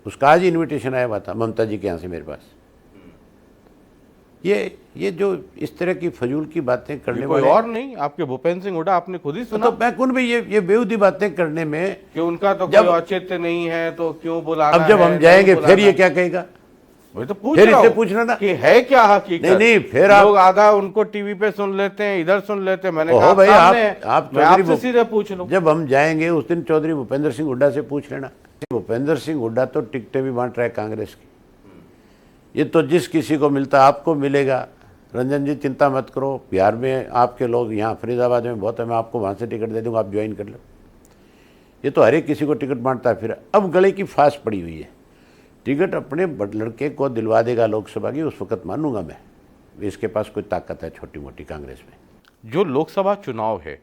उसका आज इनविटेशन आया हुआ था ममता जी के यहाँ से मेरे पास। ये जो इस तरह की फजूल की बातें करने कोई वाले, और नहीं, आपके भूपेंद्र सिंह हुड्डा आपने खुद ही सुना तो मैं कौन भी ये बेहूदी बातें करने में कि उनका तो जब- कोई औचित्य नहीं है तो क्यों बुलाना अब जब है, हम नहीं जाएंगे फिर बुलाना। ये क्या कहेगा? वही तो पूछ फिर रहा इससे हूं पूछना ना कि है क्या हकीकत। नहीं, फिर आप- लोग आधा उनको टीवी पे सुन लेते हैं, इधर सुन लेते हैं। मैंने ओहो कहा भाई, सामने है, आप मैं चौधरी आपसे सीधे पूछ लूं। जब हम जाएंगे उस दिन चौधरी भूपेंद्र सिंह हुड्डा से पूछ लेना। भूपेंद्र सिंह हुड्डा तो टिकटें भी बांट रहा है कांग्रेस की। ये तो जिस किसी को मिलता आपको मिलेगा। रंजन जी चिंता मत करो, बिहार में आपके लोग, यहाँ फरीदाबाद में बहुत है, मैं आपको वहाँ से टिकट दे दूँगा, आप ज्वाइन कर लो। ये तो हर एक किसी को टिकट बांटता है। फिर अब गले की फांस पड़ी हुई है। टिकट अपने लड़के को दिलवा देगा लोकसभा की, उस वक्त मानूंगा मैं। इसके पास कोई ताकत है छोटी मोटी कांग्रेस में। जो लोकसभा चुनाव है,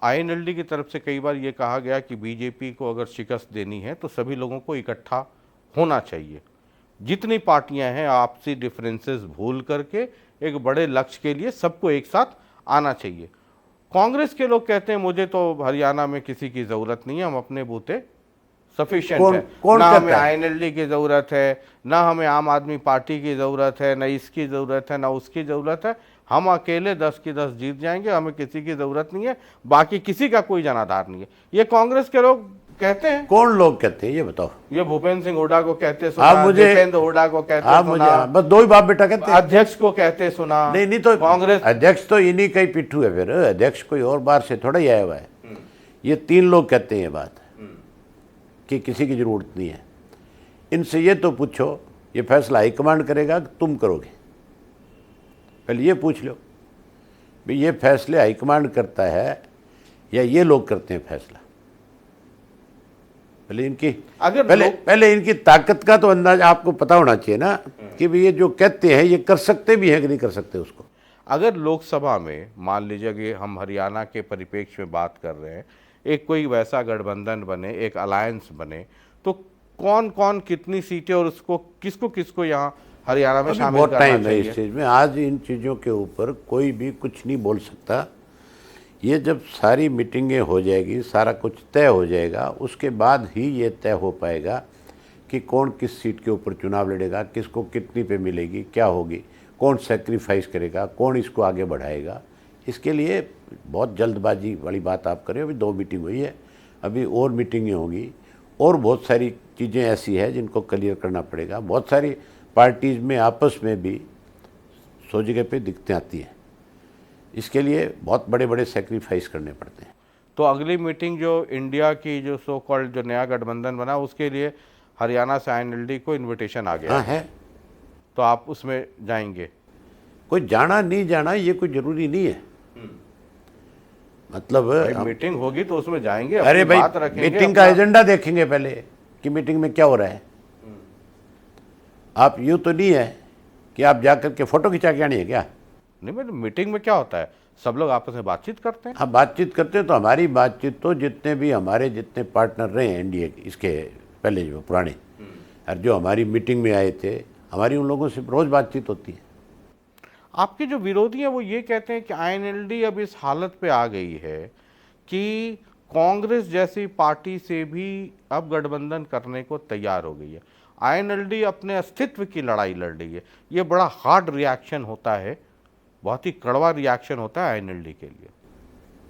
आईएनएलडी की तरफ से कई बार ये कहा गया कि बीजेपी को अगर शिकस्त देनी है तो सभी लोगों को इकट्ठा होना चाहिए। जितनी पार्टियां हैं आपसी डिफरेंसेस भूल करके एक बड़े लक्ष्य के लिए सबको एक साथ आना चाहिए। कांग्रेस के लोग कहते हैं मुझे तो हरियाणा में किसी की जरूरत नहीं है, हम अपने बूते सफिशिएंट है, कौन ना कहता हमें है? आईएनएलडी की जरूरत है, ना हमें आम आदमी पार्टी की जरूरत है, ना इसकी जरूरत है, ना उसकी जरूरत है। हम अकेले 10 की 10 जीत जाएंगे, हमें किसी की जरूरत नहीं है, बाकी किसी का कोई जनाधार नहीं है। ये कांग्रेस के लोग कहते हैं। कौन लोग कहते हैं ये बताओ? ये भूपेंद्र सिंह हुड्डा को कहते आप सुना, मुझे- दीपेंद्र हुड्डा को कहते आप मुझे सुना, बस 2 ही बाप बेटा कहते हैं। अध्यक्ष को कहते सुना। नहीं तो कांग्रेस अध्यक्ष तो इन्हीं का ही पिट्ठू है। फिर अध्यक्ष कोई और बार से थोड़ा ही आया हुआ है। ये 3 लोग कहते हैं ये बात कि किसी की जरूरत नहीं है। इनसे ये तो पूछो ये फैसला हाईकमांड करेगा कि तुम करोगे? पहले ये पूछ लो भाई, ये फैसले हाईकमांड करता है या ये लोग करते हैं फैसला? पहले इनकी अगर पहले इनकी ताकत का तो अंदाज आपको पता होना चाहिए ना कि भाई ये जो कहते हैं ये कर सकते भी हैं कि नहीं कर सकते उसको। अगर लोकसभा में मान लीजिए कि हम हरियाणा के परिप्रेक्ष्य में बात कर रहे हैं, एक कोई वैसा गठबंधन बने, एक अलायंस बने, तो कौन कौन कितनी सीटें और उसको किसको किसको यहाँ हरियाणा में अभी शामिल बहुत करना टाइम है चाहिए? इस चीज़ में। आज इन चीज़ों के ऊपर कोई भी कुछ नहीं बोल सकता। ये जब सारी मीटिंगें हो जाएगी, सारा कुछ तय हो जाएगा, उसके बाद ही ये तय हो पाएगा कि कौन किस सीट के ऊपर चुनाव लड़ेगा, किसको कितनी पे मिलेगी, क्या होगी, कौन सेक्रीफाइस करेगा, कौन इसको आगे बढ़ाएगा। इसके लिए बहुत जल्दबाजी वाली बात आप करें। अभी 2 मीटिंग हुई है, अभी और मीटिंगें होंगी और बहुत सारी चीज़ें ऐसी हैं जिनको क्लियर करना पड़ेगा। बहुत सारी पार्टीज़ में आपस में भी 100 जगह पे दिक्कतें आती हैं। इसके लिए बहुत बड़े बड़े सेक्रीफाइस करने पड़ते हैं। तो अगली मीटिंग जो इंडिया की जो सो कॉल्ड जो नया गठबंधन बना उसके लिए हरियाणा से INLD को इनविटेशन आ गया हाँ है, तो आप उसमें जाएंगे? कोई जाना नहीं जाना ये कोई जरूरी नहीं है। मतलब मीटिंग होगी तो उसमें जाएंगे, अरे अपनी भाई बात रखेंगे, मीटिंग का एजेंडा देखेंगे पहले कि मीटिंग में क्या हो रहा है। आप यूं तो नहीं है कि आप जाकर के फोटो खिंचा के आनी है क्या? नहीं मतलब मीटिंग में क्या होता है, सब लोग आपस में बातचीत करते हैं। आप बातचीत करते हैं तो हमारी बातचीत तो जितने भी हमारे जितने पार्टनर रहे हैं एनडीए इसके पहले जो पुराने और जो हमारी मीटिंग में आए थे, हमारी उन लोगों से रोज बातचीत होती है। आपके जो विरोधी हैं वो ये कहते हैं कि INLD अब इस हालत पे आ गई है कि कांग्रेस जैसी पार्टी से भी अब गठबंधन करने को तैयार हो गई है। INLD अपने अस्तित्व की लड़ाई लड़ रही है। ये बड़ा हार्ड रिएक्शन होता है, बहुत ही कड़वा रिएक्शन होता है INLD के लिए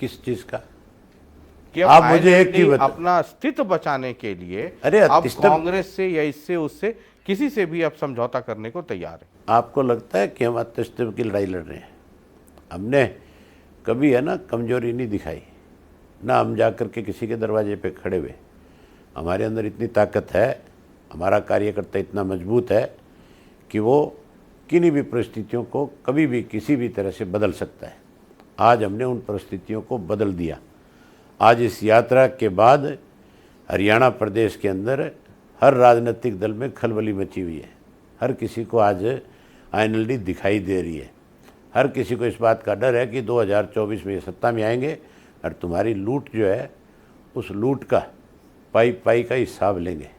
किस चीज का? कि अब आप मुझे एक चीज INLD बता- अपना अस्तित्व बचाने के लिए अरे अब अस्तित्व- कांग्रेस से या इससे उससे किसी से भी अब समझौता करने को तैयार है। आपको लगता है कि हम अस्तित्व की लड़ाई लड़ रहे हैं? हमने कभी है ना कमजोरी नहीं दिखाई, ना हम जा कर के किसी के दरवाजे पे खड़े हुए। हमारे अंदर इतनी ताकत है, हमारा कार्यकर्ता इतना मजबूत है कि वो किन्हीं भी परिस्थितियों को कभी भी किसी भी तरह से बदल सकता है। आज हमने उन परिस्थितियों को बदल दिया। आज इस यात्रा के बाद हरियाणा प्रदेश के अंदर हर राजनीतिक दल में खलबली मची हुई है। हर किसी को आज INLD दिखाई दे रही है। हर किसी को इस बात का डर है कि 2024 में ये सत्ता में आएंगे और तुम्हारी लूट जो है उस लूट का पाई पाई का हिसाब लेंगे।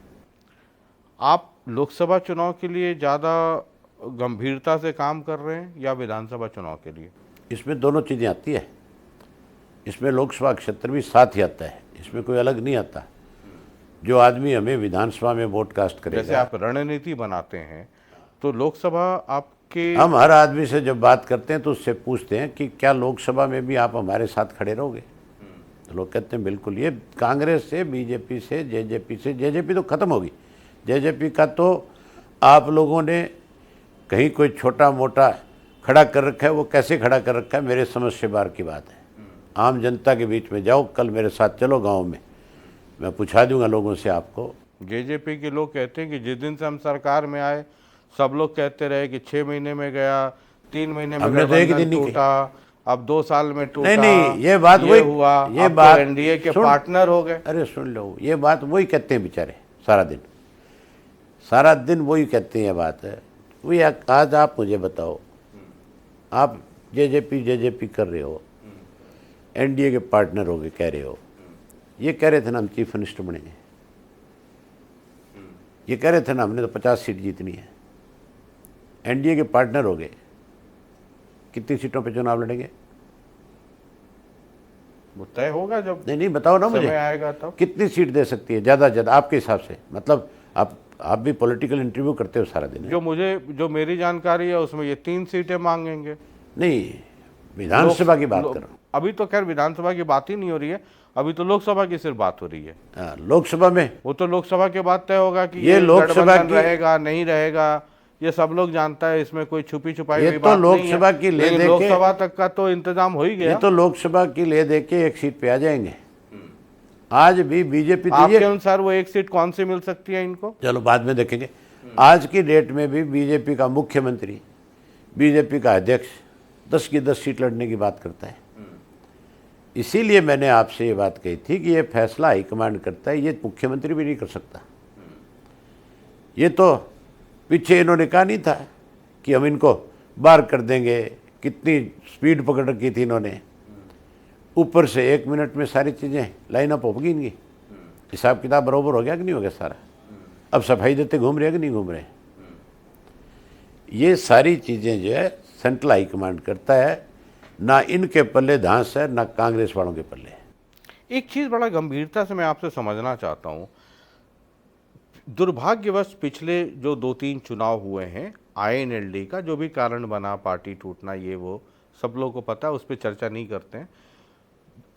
आप लोकसभा चुनाव के लिए ज़्यादा गंभीरता से काम कर रहे हैं या विधानसभा चुनाव के लिए? इसमें दोनों चीज़ें आती है। इसमें लोकसभा क्षेत्र भी साथ ही आता है, इसमें कोई अलग नहीं आता। जो आदमी हमें विधानसभा में वोट कास्ट जैसे करेगा, आप रणनीति बनाते हैं तो लोकसभा आपके हम हर आदमी से जब बात करते हैं तो उससे पूछते हैं कि क्या लोकसभा में भी आप हमारे साथ खड़े रहोगे? तो लोग कहते हैं बिल्कुल। ये कांग्रेस से, बीजेपी से, जेजेपी से, जेजेपी तो खत्म होगी। जेजेपी का तो आप लोगों ने कहीं कोई छोटा मोटा खड़ा कर रखा है, वो कैसे खड़ा कर रखा है मेरे समझ से बाहर की बात है। आम जनता के बीच में जाओ, कल मेरे साथ चलो गांव में, मैं पूछा दूंगा लोगों से आपको। जेजेपी के लोग कहते हैं कि जिस दिन से हम सरकार में आए सब लोग कहते रहे कि 6 महीने में गया, 3 महीने में हमने तो एक गठबंधन दिन नहीं टूटा, अब 2 साल में टूटा। नहीं, ये बात वही हुआ, ये अब बात तो NDA के सुन- पार्टनर हो गए। अरे सुन लो, ये बात वही कहते हैं बेचारे सारा दिन, सारा दिन वही कहते हैं। ये बात है वही। आज आप मुझे बताओ, आप जेजेपी कर रहे हो, NDA के पार्टनर हो गए कह रहे हो। ये कह रहे थे ना हम चीफ मिनिस्टर बनेंगे, ये कह रहे थे ना हमने तो 50 सीट जीतनी है। NDA के पार्टनर हो गए, कितनी सीटों पे चुनाव लड़ेंगे? वो तय होगा जब नहीं बताओ ना मुझे, समय आएगा तब। कितनी सीट दे सकती है ज़्यादा से ज़्यादा आपके हिसाब से? मतलब आप भी पॉलिटिकल इंटरव्यू करते हो सारा दिन। जो मेरी जानकारी है उसमें ये 3 सीटें मांगेंगे। नहीं, विधानसभा की बात कर रहा हूँ। अभी तो खैर विधानसभा की बात ही नहीं हो रही है, अभी तो लोकसभा की सिर्फ बात हो रही है। हाँ, लोकसभा में वो तो लोकसभा के बाद तय होगा कि ये लोकसभा गठबंधन की- रहेगा नहीं रहेगा, ये सब लोग जानता है, इसमें कोई छुपी छुपाई ये हुई तो बात नहीं है। लोकसभा की ले लेकिन दे के- लोकसभा तक का तो इंतजाम हो ही ये गया। तो लोकसभा की ले दे के एक सीट पे आ जाएंगे। आज भी बीजेपी तो आपके ये, अनुसार वो एक सीट कौन सी मिल सकती है इनको? चलो बाद में देखेंगे। आज की डेट में भी बीजेपी का मुख्यमंत्री, बीजेपी का अध्यक्ष 10 की 10 सीट लड़ने की बात करता है। इसीलिए मैंने आपसे ये बात कही थी कि ये फैसला हाईकमांड करता है, ये मुख्यमंत्री भी नहीं कर सकता। ये तो पीछे इन्होंने कहा नहीं था कि हम इनको बाहर कर देंगे, कितनी स्पीड पकड़ रखी थी इन्होंने। ऊपर से 1 मिनट में सारी चीज़ें लाइन अप होगी इनकी। हिसाब किताब बराबर हो गया कि नहीं हो गया सारा? अब सफाई देते घूम रहे कि नहीं घूम रहे? ये सारी चीज़ें जो है सेंट्रल हाईकमांड करता है। ना इनके पल्ले धांस है, ना कांग्रेस वालों के पल्ले। एक चीज बड़ा गंभीरता से मैं आपसे समझना चाहता हूं। दुर्भाग्यवश पिछले जो 2-3 चुनाव हुए हैं, INLD का जो भी कारण बना, पार्टी टूटना, ये वो सब लोगों को पता है, उस पर चर्चा नहीं करते हैं।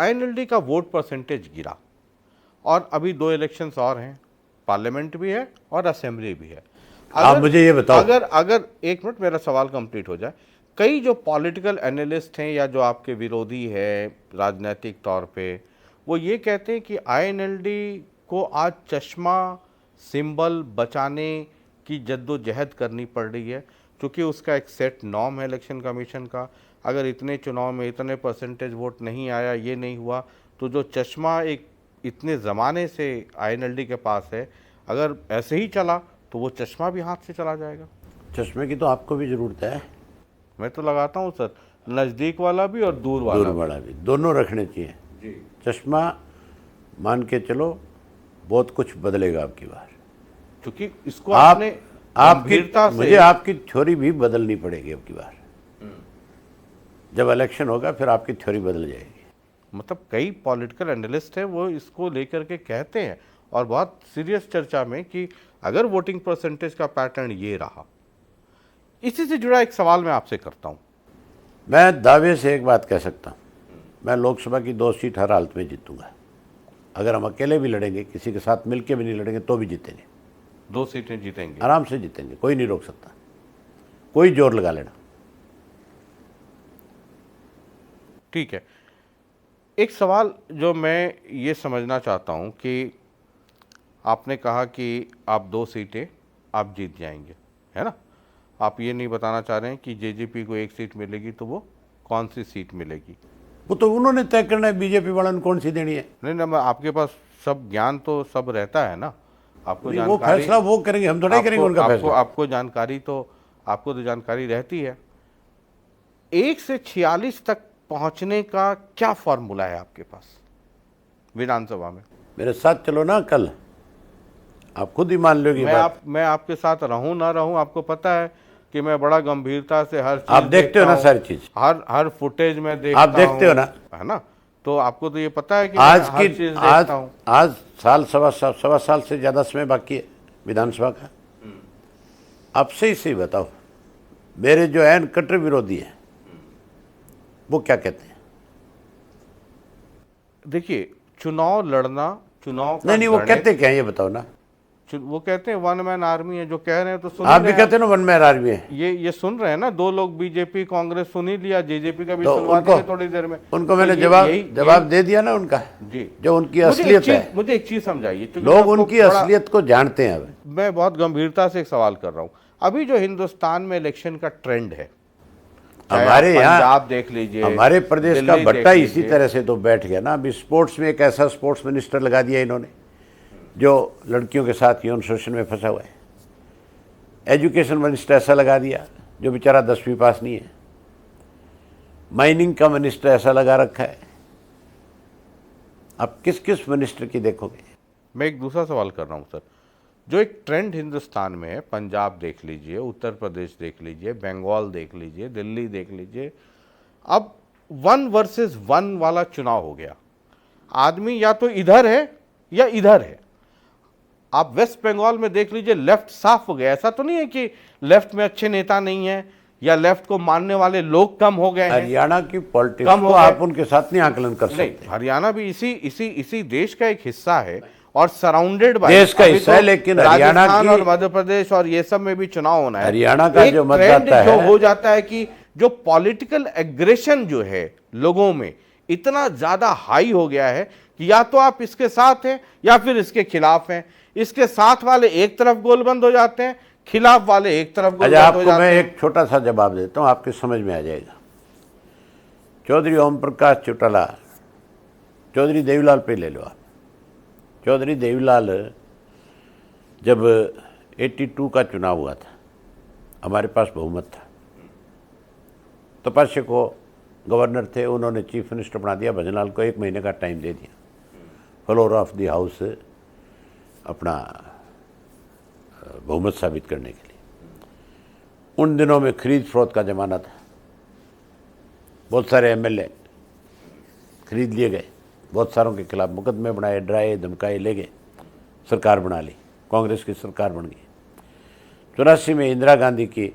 INLD का वोट परसेंटेज गिरा और अभी 2 इलेक्शंस और हैं, पार्लियामेंट भी है और असेंबली भी है। आप मुझे ये बताओ। अगर 1 मिनट मेरा सवाल कंप्लीट हो जाए, कई जो पॉलिटिकल एनालिस्ट हैं या जो आपके विरोधी है राजनीतिक तौर पे, वो ये कहते हैं कि आईएनएलडी को आज चश्मा सिंबल बचाने की जद्दोजहद करनी पड़ रही है, क्योंकि उसका एक सेट नॉर्म है इलेक्शन कमीशन का। अगर इतने चुनाव में इतने परसेंटेज वोट नहीं आया, ये नहीं हुआ, तो जो चश्मा एक इतने ज़माने से आईएनएलडी के पास है, अगर ऐसे ही चला तो वो चश्मा भी हाथ से चला जाएगा। चश्मे की तो आपको भी ज़रूरत है। मैं तो लगाता हूँ सर, नज़दीक वाला भी और दूर वाला भी, दोनों रखने चाहिए जी। चश्मा मान के चलो बहुत कुछ बदलेगा आपकी बार, क्योंकि इसको आपने गंभीरता से, मुझे आपकी थ्योरी भी बदलनी पड़ेगी अब की बार। जब इलेक्शन होगा फिर आपकी थ्योरी बदल जाएगी। मतलब कई पॉलिटिकल एनालिस्ट हैं वो इसको लेकर के कहते हैं और बहुत सीरियस चर्चा में कि अगर वोटिंग परसेंटेज का पैटर्न ये रहा। इसी से जुड़ा एक सवाल मैं आपसे करता हूँ। मैं दावे से एक बात कह सकता हूँ, मैं लोकसभा की 2 सीट हर हालत में जीतूंगा। अगर हम अकेले भी लड़ेंगे, किसी के साथ मिलके भी नहीं लड़ेंगे तो भी जीतेंगे। 2 सीटें जीतेंगे, आराम से जीतेंगे, कोई नहीं रोक सकता, कोई जोर लगा लेना। ठीक है। एक सवाल जो मैं ये समझना चाहता हूँ कि आपने कहा कि आप 2 सीटें आप जीत जाएंगे, है ना? आप ये नहीं बताना चाह रहे हैं कि जेजेपी को 1 सीट मिलेगी तो वो कौन सी सीट मिलेगी? वो तो उन्होंने तय करना है, बीजेपी वालों ने कौन सी देनी है। नहीं ना, आपके पास सब ज्ञान तो सब रहता है ना, आपको वो फैसला वो करेंगे, हम थोड़ा ही करेंगे उनका फैसला। आपको जानकारी तो आपको तो जानकारी रहती है। 1 से 46 तक पहुंचने का क्या फॉर्मूला है आपके पास विधानसभा में? मेरे साथ चलो ना, कल आप खुद ही मान लोगे। मैं आपके साथ रहूं ना रहूं, आपको पता है कि मैं बड़ा गंभीरता से हर चीज आप देखते हो ना, सारी चीज हर फुटेज में देखता आप देखते हो ना, है ना? तो आपको तो ये पता है कि आज साल सवा साल से ज्यादा समय बाकी है विधानसभा का। अब सही बताओ, मेरे जो एन कट्टर विरोधी है वो क्या कहते हैं? देखिए, चुनाव लड़ना, चुनाव नहीं वो कहते क्या है ये बताओ ना। वो कहते हैं वन मैन आर्मी है, जो कह रहे हैं तो सुन आप भी कहते हैं ना वन मैन आर्मी है। ये सुन रहे हैं ना, 2 लोग बीजेपी कांग्रेस सुन ही लिया, जेजेपी का भी तो सुनवा देंगे थोड़ी देर में। उनको मैंने जवाब दे दिया ना उनका जी, जो उनकी असलियत है। मुझे एक चीज समझाइए, लोग उनकी असलियत को जानते हैं। अब मैं बहुत गंभीरता से एक सवाल कर रहा हूँ। अभी जो हिंदुस्तान में इलेक्शन का ट्रेंड है, हमारे यहाँ आप देख लीजिए, हमारे प्रदेश का भट्टा इसी तरह से तो बैठ गया ना। अभी स्पोर्ट्स में एक ऐसा स्पोर्ट्स मिनिस्टर लगा दिया इन्होंने जो लड़कियों के साथ यौन शोषण में फंसा हुआ है। एजुकेशन मिनिस्टर ऐसा लगा दिया जो बेचारा 10वीं पास नहीं है। माइनिंग का मिनिस्टर ऐसा लगा रखा है। आप किस किस मिनिस्टर की देखोगे? मैं एक दूसरा सवाल कर रहा हूँ सर, जो एक ट्रेंड हिंदुस्तान में है, पंजाब देख लीजिए, उत्तर प्रदेश देख लीजिए, बंगाल देख लीजिए, दिल्ली देख लीजिए, अब 1 वर्सेस 1 वाला चुनाव हो गया। आदमी या तो इधर है या इधर है। आप वेस्ट बंगाल में देख लीजिए, लेफ्ट साफ हो गया। ऐसा तो नहीं है कि लेफ्ट में अच्छे नेता नहीं है या लेफ्ट को मानने वाले लोग कम हो गए हैं। हरियाणा की पॉलिटिक्स को आप उनके साथ नहीं आकलन कर सकते। हरियाणा भी इसी देश का एक हिस्सा है और सराउंडेड बाय देश का हिस्सा है, लेकिन हरियाणा और मध्य प्रदेश और ये सब में भी चुनाव होना है। हरियाणा का जो मतदाता है, जो हो जाता है कि जो पॉलिटिकल एग्रेशन जो है लोगों में इतना ज्यादा हाई हो गया है कि या तो आप इसके साथ हैं या फिर इसके खिलाफ हैं। इसके साथ वाले एक तरफ गोलबंद हो जाते हैं, खिलाफ वाले एक तरफ गोलबंद हो जाते हैं। मैं एक छोटा सा जवाब देता हूं, आपके समझ में आ जाएगा। चौधरी ओम प्रकाश चौटाला, चौधरी देवीलाल पे ले लो आप। चौधरी देवीलाल जब 82 का चुनाव हुआ था, हमारे पास बहुमत था। तपस्या को गवर्नर थे, उन्होंने चीफ मिनिस्टर बना दिया। भजनलाल को 1 महीने का टाइम दे दिया फ्लोर ऑफ द हाउस अपना बहुमत साबित करने के लिए। उन दिनों में खरीद फरोख्त का ज़माना था। बहुत सारे एमएलए खरीद लिए गए, बहुत सारों के खिलाफ मुकदमे बनाए, डराए धमकाए, ले गए, सरकार बना ली, कांग्रेस की सरकार बन गई। 84 में इंदिरा गांधी की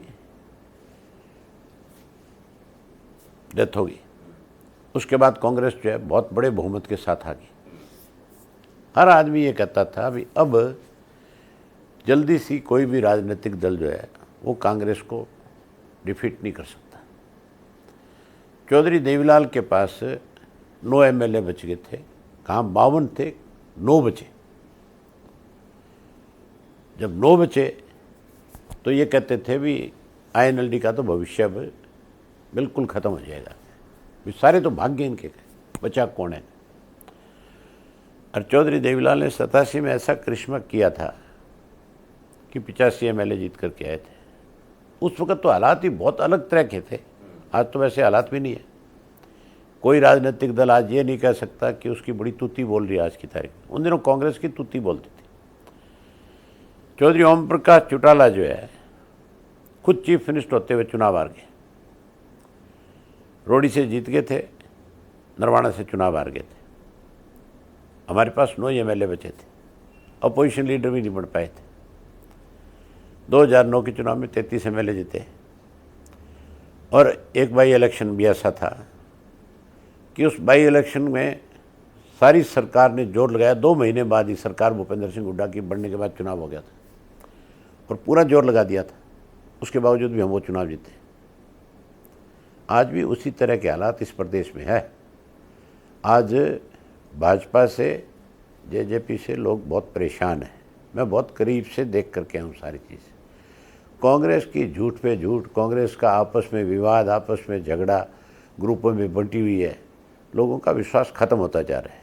डेथ हो गई। उसके बाद कांग्रेस जो है बहुत बड़े बहुमत के साथ आ गई। हर आदमी ये कहता था अभी अब जल्दी सी कोई भी राजनीतिक दल जो है वो कांग्रेस को डिफीट नहीं कर सकता। चौधरी देवीलाल के पास 9 एमएलए बच गए थे, कहाँ 52 थे, 9 बचे। जब 9 बचे तो ये कहते थे भी आईएनएलडी का तो भविष्य अब बिल्कुल ख़त्म हो जाएगा, भी सारे तो भाग्य इनके, बचा कौन है। और चौधरी देवीलाल ने 87 में ऐसा करिश्मा किया था कि 85 एमएलए जीत करके आए थे। उस वक्त तो हालात ही बहुत अलग तरह के थे, आज तो वैसे हालात भी नहीं है। कोई राजनीतिक दल आज ये नहीं कह सकता कि उसकी बड़ी तूती बोल रही है आज की तारीख में। उन दिनों कांग्रेस की तूती बोलती थी। चौधरी ओम प्रकाश चौटाला जो है खुद चीफ मिनिस्टर होते हुए चुनाव हार गए। रोडी से जीत गए थे, नरवाना से चुनाव हार गए थे। हमारे पास 9 एमएलए बचे थे, अपोजिशन लीडर भी नहीं बन पाए थे। 2009 के चुनाव में 33 एमएलए जीते। और एक बाई इलेक्शन भी ऐसा था कि उस बाई इलेक्शन में सारी सरकार ने जोर लगाया। 2 महीने बाद ही सरकार भूपेंद्र सिंह हुड्डा की बढ़ने के बाद चुनाव हो गया था और पूरा जोर लगा दिया था। उसके बावजूद भी हम वो चुनाव जीते। आज भी उसी तरह के हालात इस प्रदेश में है। आज भाजपा से, जेजेपी से लोग बहुत परेशान हैं। मैं बहुत करीब से देख करके आऊँ सारी चीज़। कांग्रेस की झूठ पे झूठ, कांग्रेस का आपस में विवाद, आपस में झगड़ा, ग्रुपों में बंटी हुई है। लोगों का विश्वास खत्म होता जा रहा है।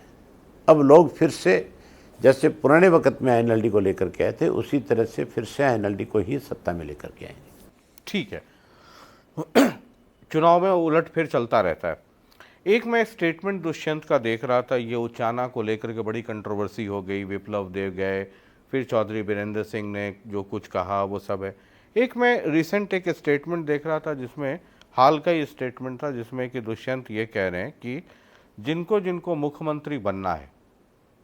अब लोग फिर से जैसे पुराने वक्त में आईएनएलडी को लेकर के आए थे, उसी तरह से फिर से आईएनएलडी को ही सत्ता में लेकर के आएंगे। ठीक है। चुनाव में उलट फिर चलता रहता है। एक मैं स्टेटमेंट दुष्यंत का देख रहा था, ये उचाना को लेकर के बड़ी कंट्रोवर्सी हो गई। विप्लव देव गए, फिर चौधरी बीरेंद्र सिंह ने जो कुछ कहा वो सब है। एक मैं रिसेंट एक स्टेटमेंट देख रहा था जिसमें हाल का ही स्टेटमेंट था जिसमें कि दुष्यंत ये कह रहे हैं कि जिनको जिनको मुख्यमंत्री बनना है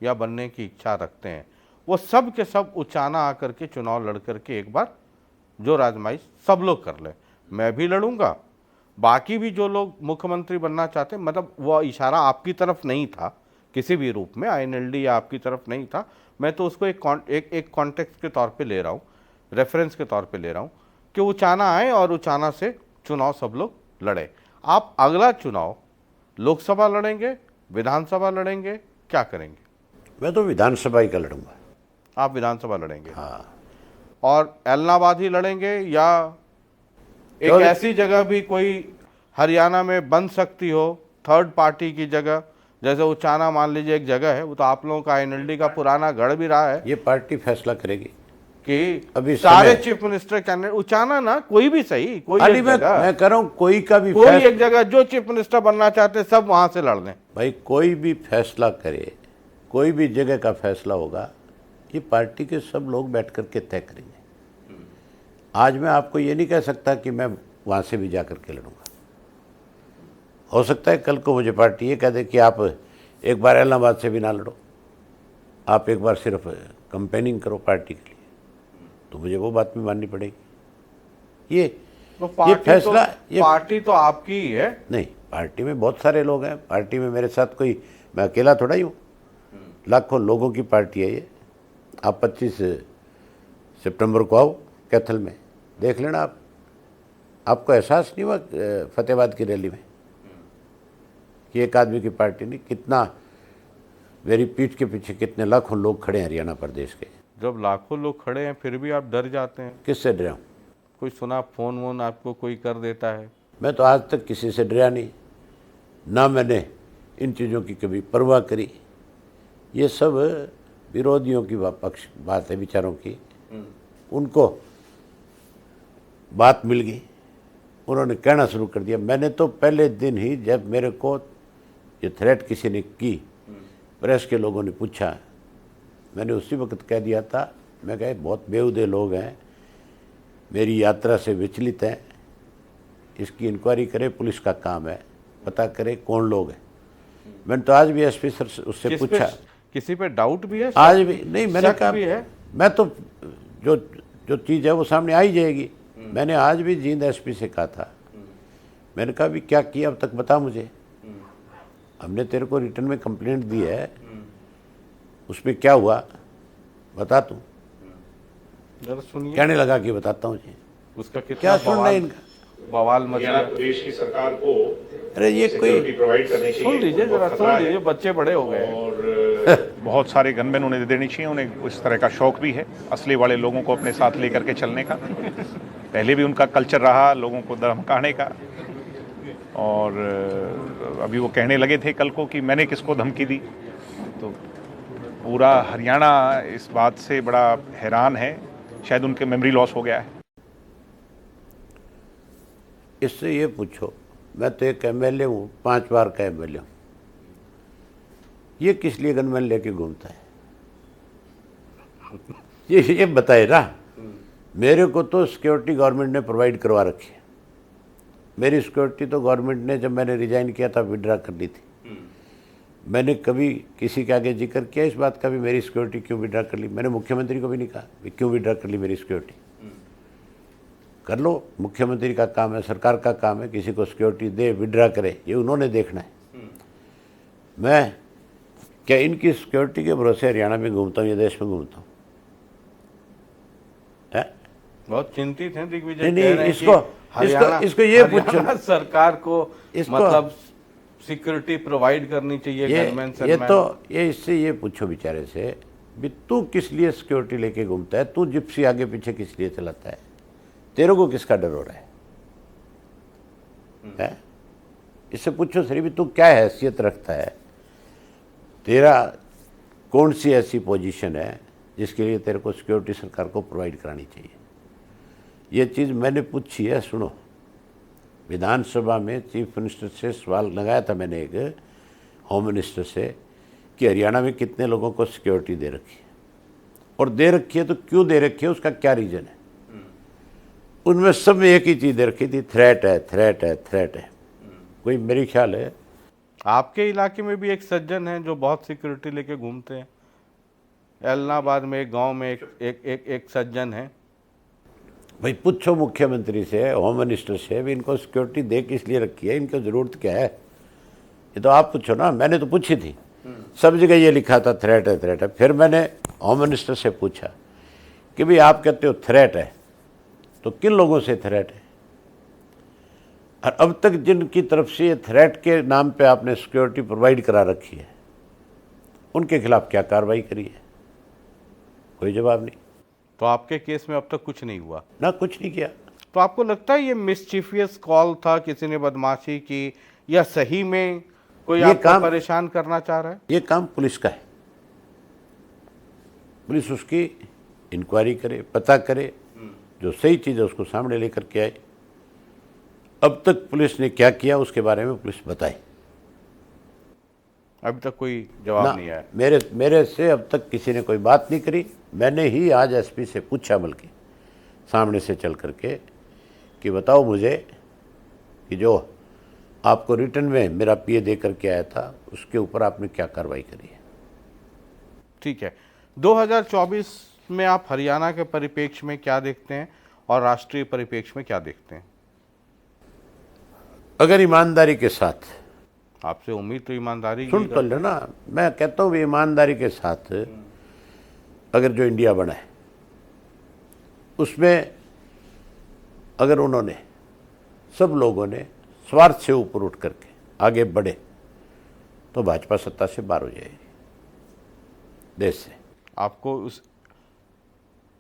या बनने की इच्छा रखते हैं वो सब के सब उचाना आकर के चुनाव लड़ करके एक बार जो राजमाइश सब लोग कर ले। मैं भी लड़ूंगा, बाकी भी जो लोग मुख्यमंत्री बनना चाहते हैं, मतलब वो इशारा आपकी तरफ नहीं था किसी भी रूप में, आईएनएलडी या आपकी तरफ नहीं था। मैं तो उसको एक कॉन्टेक्स्ट के तौर पे ले रहा हूँ, रेफरेंस के तौर पे ले रहा हूँ कि उचाना आए और उचाना से चुनाव सब लोग लड़े। आप अगला चुनाव लोकसभा लड़ेंगे, विधानसभा लड़ेंगे, क्या करेंगे? मैं तो विधानसभा ही का लड़ूंगा। आप विधानसभा लड़ेंगे? हाँ। और एलनाबाद ही लड़ेंगे या एक ऐसी जगह भी कोई हरियाणा में बन सकती हो थर्ड पार्टी की जगह? जैसे उचाना मान लीजिए एक जगह है, वो तो आप लोगों का आईएनएलडी का पुराना गढ़ भी रहा है। ये पार्टी फैसला करेगी कि अभी सारे चीफ मिनिस्टर कैंडिडेट उचाना ना, कोई भी सही, कोई एक जगह, मैं कह रहा हूँ कोई का भी कोई एक जगह जो चीफ मिनिस्टर बनना चाहते सब वहां से लड़ लें। भाई कोई भी फैसला करे, कोई भी जगह का फैसला होगा, ये पार्टी के सब लोग बैठ करके तय करेंगे। आज मैं आपको ये नहीं कह सकता कि मैं वहाँ से भी जा करके लड़ूंगा। हो सकता है कल को मुझे पार्टी ये कह दे कि आप एक बार इलाहाबाद से भी ना लड़ो, आप एक बार सिर्फ कंपेनिंग करो पार्टी के लिए, तो मुझे वो बात भी माननी पड़ेगी। ये फैसला पार्टी तो आपकी ही है। नहीं, पार्टी में बहुत सारे लोग हैं। पार्टी में मेरे साथ कोई, मैं अकेला थोड़ा ही हूँ, लाखों लोगों की पार्टी है ये। आप 25 सितंबर को आओ कैथल में, देख लेना आप। आपको एहसास नहीं हुआ फतेहाबाद की रैली में कि एक आदमी की पार्टी नहीं, कितना मेरी पीठ के पीछे कितने लाखों लोग खड़े हैं हरियाणा प्रदेश के। जब लाखों लोग खड़े हैं फिर भी आप डर जाते हैं? किससे डरा हूँ? कोई सुना फोन वोन आपको कोई कर देता है? मैं तो आज तक किसी से डरा नहीं, ना मैंने इन चीज़ों की कभी परवाह करी। ये सब विरोधियों की पक्ष बात है, विचारों की। उनको बात मिल गई, उन्होंने कहना शुरू कर दिया। मैंने तो पहले दिन ही जब मेरे को ये थ्रेट किसी ने की, प्रेस के लोगों ने पूछा, मैंने उसी वक्त कह दिया था, मैं कहा बहुत बेहुदे लोग हैं, मेरी यात्रा से विचलित हैं, इसकी इंक्वायरी करे, पुलिस का काम है, पता करे कौन लोग हैं। मैंने तो आज भी एसपी सर से उससे पूछा, किसी पे डाउट भी है? आज भी नहीं, मैंने कहा भी है, मैं तो जो चीज़ है वो सामने आ ही जाएगी। मैंने आज भी जींद एसपी से कहा था, मैंने कहा भी क्या किया अब तक बता मुझे, हमने तेरे को रिटर्न में कंप्लेंट दी है, उसमें क्या हुआ बता तू। सुनिए, कहने लगा कि बताता हूँ जी। उसका क्या सुनना है इनका? बवाल मचा। प्रदेश की सरकार को अरे ये कोई प्रोवाइड करनी चाहिए। सुन लीजिए जरा, सुन लीजिए, बच्चे बड़े हो गए हैं। और बहुत सारे गनमैन उन्हें देनी चाहिए। उन्हें उस तरह का शौक भी है असली वाले लोगों को अपने साथ लेकर के चलने का। पहले भी उनका कल्चर रहा लोगों को धमकाने का, और अभी वो कहने लगे थे कल को कि मैंने किसको धमकी दी। तो पूरा हरियाणा इस बात से बड़ा हैरान है, शायद उनके मेमोरी लॉस हो गया है। इससे ये पूछो, मैं तो एक एमएलए हूँ, 5 बार का एमएलए हूँ, ये किस लिए गनमैन लेके घूमता है? ये बताए ना। मेरे को तो सिक्योरिटी गवर्नमेंट ने प्रोवाइड करवा रखी है। मेरी सिक्योरिटी तो गवर्नमेंट ने जब मैंने रिजाइन किया था विड्रा कर ली थी। मैंने कभी किसी के आगे जिक्र किया इस बात का भी मेरी सिक्योरिटी क्यों विड्रा कर ली? मैंने मुख्यमंत्री को भी नहीं कहा भी क्यों विड्रा कर ली मेरी सिक्योरिटी। कर लो, मुख्यमंत्री का काम है, सरकार का काम है, किसी को सिक्योरिटी दे विड्रा करे, ये उन्होंने देखना है। मैं क्या इनकी सिक्योरिटी के भरोसे हरियाणा में घूमता हूँ या देश में घूमता हूँ? बहुत चिंतित हैं दिग्विजय। नहीं, कह रहे हैं इसको कि हरियाणा ये पूछो, हरियाणा सरकार को इसको मतलब सिक्योरिटी प्रोवाइड करनी चाहिए गनमैन सनमैन। ये इससे ये पूछो बेचारे से भी तू किस लिए सिक्योरिटी लेके घूमता है? तू जिप्सी आगे पीछे किस लिए चलाता है? तेरे को किसका डर हो रहा है? इससे पूछो सही भी तू क्या हैसियत रखता है? तेरा कौन सी ऐसी पोजीशन है जिसके लिए तेरे को सिक्योरिटी सरकार को प्रोवाइड करानी चाहिए? ये चीज़ मैंने पूछी है। सुनो, विधानसभा में चीफ मिनिस्टर से सवाल लगाया था मैंने, एक होम मिनिस्टर से, कि हरियाणा में कितने लोगों को सिक्योरिटी दे रखी है, और दे रखी है तो क्यों दे रखी है, उसका क्या रीज़न है? उनमें सब में एक ही चीज़ दे रखी थी, थ्रेट है, थ्रेट है, थ्रेट है। कोई मेरी ख्याल है आपके इलाके में भी एक सज्जन हैं जो बहुत सिक्योरिटी लेके घूमते हैं। एलनाबाद में एक गांव में एक सज्जन है। भाई पूछो मुख्यमंत्री से, होम मिनिस्टर से, भी इनको सिक्योरिटी दे किस लिए रखी है, इनको ज़रूरत क्या है? ये तो आप पूछो ना, मैंने तो पूछी थी। सब जगह ये लिखा था थ्रेट है, थ्रेट है। फिर मैंने होम मिनिस्टर से पूछा कि भाई आप कहते हो थ्रेट है, तो किन लोगों से थ्रेट है? और अब तक जिनकी तरफ से ये थ्रेट के नाम पे आपने सिक्योरिटी प्रोवाइड करा रखी है, उनके खिलाफ क्या कार्रवाई करी है? कोई जवाब नहीं। तो आपके केस में अब तक कुछ नहीं हुआ? ना, कुछ नहीं किया। तो आपको लगता है ये मिसचिफियस कॉल था, किसी ने बदमाशी की, या सही में कोई आपको परेशान करना चाह रहा है? ये काम पुलिस का है। पुलिस उसकी इंक्वायरी करे, पता करे, जो सही चीज़ है उसको सामने लेकर के आए। अब तक पुलिस ने क्या किया उसके बारे में पुलिस बताए। अभी तक कोई जवाब नहीं आया। मेरे से अब तक किसी ने कोई बात नहीं करी। मैंने ही आज एसपी से पूछा, बल्कि सामने से चल करके, कि बताओ मुझे कि जो आपको रिटर्न में मेरा पीए दे करके आया था उसके ऊपर आपने क्या कार्रवाई करी है। ठीक है, 2024 में आप हरियाणा के परिप्रेक्ष्य में क्या देखते हैं और राष्ट्रीय परिप्रेक्ष्य में क्या देखते हैं? अगर ईमानदारी के साथ, आपसे उम्मीद तो ईमानदारी की। सुन तो लेना, मैं कहता हूँ ईमानदारी के साथ अगर जो इंडिया बना है उसमें अगर उन्होंने, सब लोगों ने स्वार्थ से ऊपर उठ करके आगे बढ़े तो भाजपा सत्ता से बाहर हो जाएगी देश से। आपको उस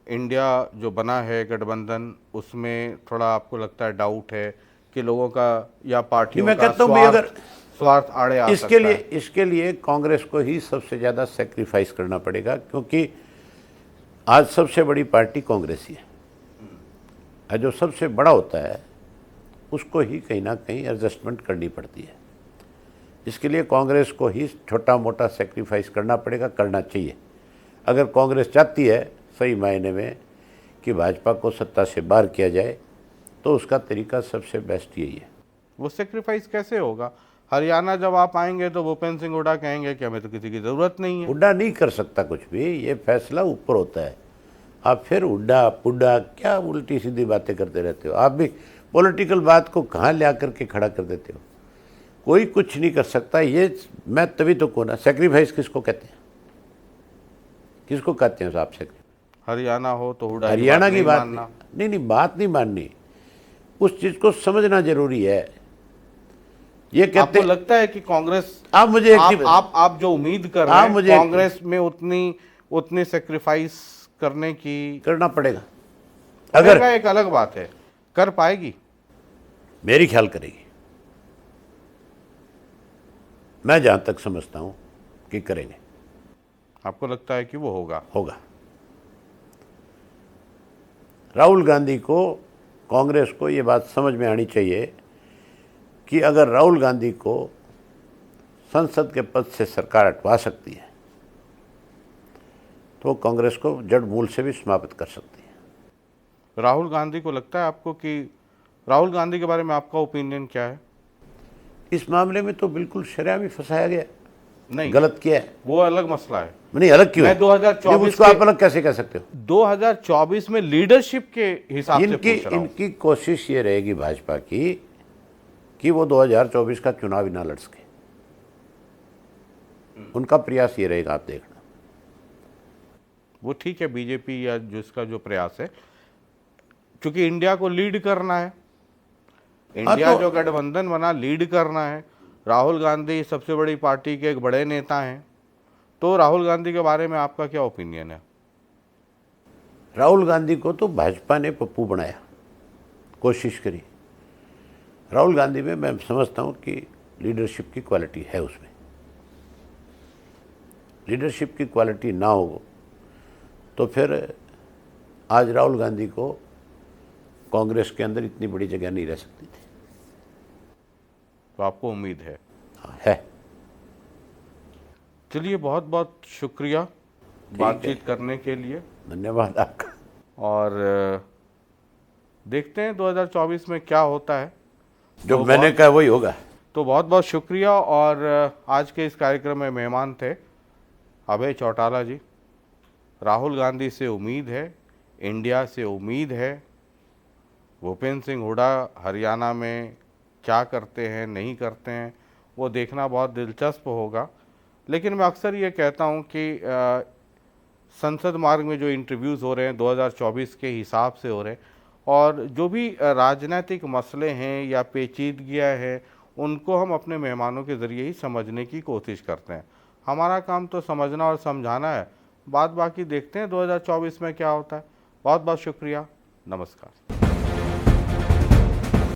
इंडिया जो बना है गठबंधन, उसमें थोड़ा आपको लगता है डाउट है कि लोगों का या पार्टियों मैं का कहता हूं स्वार्थ आड़े आ सकता है? इसके लिए कांग्रेस को ही सबसे ज़्यादा सेक्रीफाइस करना पड़ेगा, क्योंकि आज सबसे बड़ी पार्टी कांग्रेस ही है। और जो सबसे बड़ा होता है उसको ही कहीं ना कहीं एडजस्टमेंट करनी पड़ती है। इसके लिए कांग्रेस को ही छोटा मोटा सेक्रीफाइस करना पड़ेगा, करना चाहिए। अगर कांग्रेस चाहती है सही मायने में कि भाजपा को सत्ता से बाहर किया जाए तो उसका तरीका सबसे बेस्ट यही है। वो सेक्रीफाइस कैसे होगा? हरियाणा जब आप आएंगे तो भूपेंद्र सिंह हुड्डा कहेंगे कि हमें तो किसी की ज़रूरत नहीं है। हुड्डा नहीं कर सकता कुछ भी, ये फैसला ऊपर होता है। आप फिर हुड्डा पुड्डा क्या उल्टी सीधी बातें करते रहते हो। आप भी पॉलिटिकल बात को कहाँ ले आकर के खड़ा कर देते हो। कोई कुछ नहीं कर सकता। ये मैं तभी तो को ना, सेक्रीफाइस किसको कहते हैं, किसको कहते हैं साहब सेक्रीफाइस? हरियाणा हो तो हुड्डा हरियाणा की बात नहीं, बात नहीं माननी। उस चीज़ को समझना जरूरी है। ये कहते आपको लगता है कि कांग्रेस, आप मुझे एक चीज- आप जो उम्मीद कर रहे आप हैं मुझे एक- कांग्रेस में उतनी सेक्रीफाइस करने की करना पड़ेगा। अगर एक अलग बात है, कर पाएगी? मेरी ख्याल करेगी, मैं जहां तक समझता हूं कि करेंगे। आपको लगता है कि वो होगा? राहुल गांधी को, कांग्रेस को ये बात समझ में आनी चाहिए कि अगर राहुल गांधी को संसद के पद से सरकार हटवा सकती है तो कांग्रेस को जड़ मूल से भी समाप्त कर सकती है। राहुल गांधी को लगता है आपको कि राहुल गांधी के बारे में आपका ओपिनियन क्या है? इस मामले में तो बिल्कुल शरेआम ही फंसाया गया, नहीं, गलत किया है। वो अलग मसला है। नहीं, अलग क्यों है? मैं 2024 उसको आप अलग कैसे कह सकते हो? 2024 में लीडरशिप के हिसाब से पूछ रहा हूं। इनकी कोशिश ये रहेगी भाजपा की कि वो 2024 का चुनाव ही ना लड़ सके। उनका प्रयास ये रहेगा, आप देखना। वो ठीक है, बीजेपी या जिसका जो प्रयास है, क्योंकि इंडिया को लीड करना है, इंडिया जो गठबंधन बना लीड करना है। राहुल गांधी सबसे बड़ी पार्टी के एक बड़े नेता हैं, तो राहुल गांधी के बारे में आपका क्या ओपिनियन है? राहुल गांधी को तो भाजपा ने पप्पू बनाया, कोशिश करी। राहुल गांधी में मैं समझता हूं कि लीडरशिप की क्वालिटी है उसमें। लीडरशिप की क्वालिटी ना हो तो फिर आज राहुल गांधी को कांग्रेस के अंदर इतनी बड़ी जगह नहीं रह सकती थी। तो आपको उम्मीद है? हाँ, है। चलिए, बहुत बहुत शुक्रिया बातचीत करने के लिए। धन्यवाद आपका। और देखते हैं 2024 में क्या होता है। जो मैंने कहा वही होगा। तो बहुत बहुत शुक्रिया। और आज के इस कार्यक्रम में मेहमान थे अभय चौटाला जी। राहुल गांधी से उम्मीद है, इंडिया से उम्मीद है। भूपेंद्र सिंह हुड्डा हरियाणा में क्या करते हैं, नहीं करते हैं, वो देखना बहुत दिलचस्प होगा। लेकिन मैं अक्सर ये कहता हूँ कि संसद मार्ग में जो इंटरव्यूज़ हो रहे हैं 2024 के हिसाब से हो रहे हैं, और जो भी राजनीतिक मसले हैं या पेचीदगियाँ हैं, उनको हम अपने मेहमानों के ज़रिए ही समझने की कोशिश करते हैं। हमारा काम तो समझना और समझाना है, बाकी देखते हैं 2024 में क्या होता है। बहुत बहुत शुक्रिया, नमस्कार।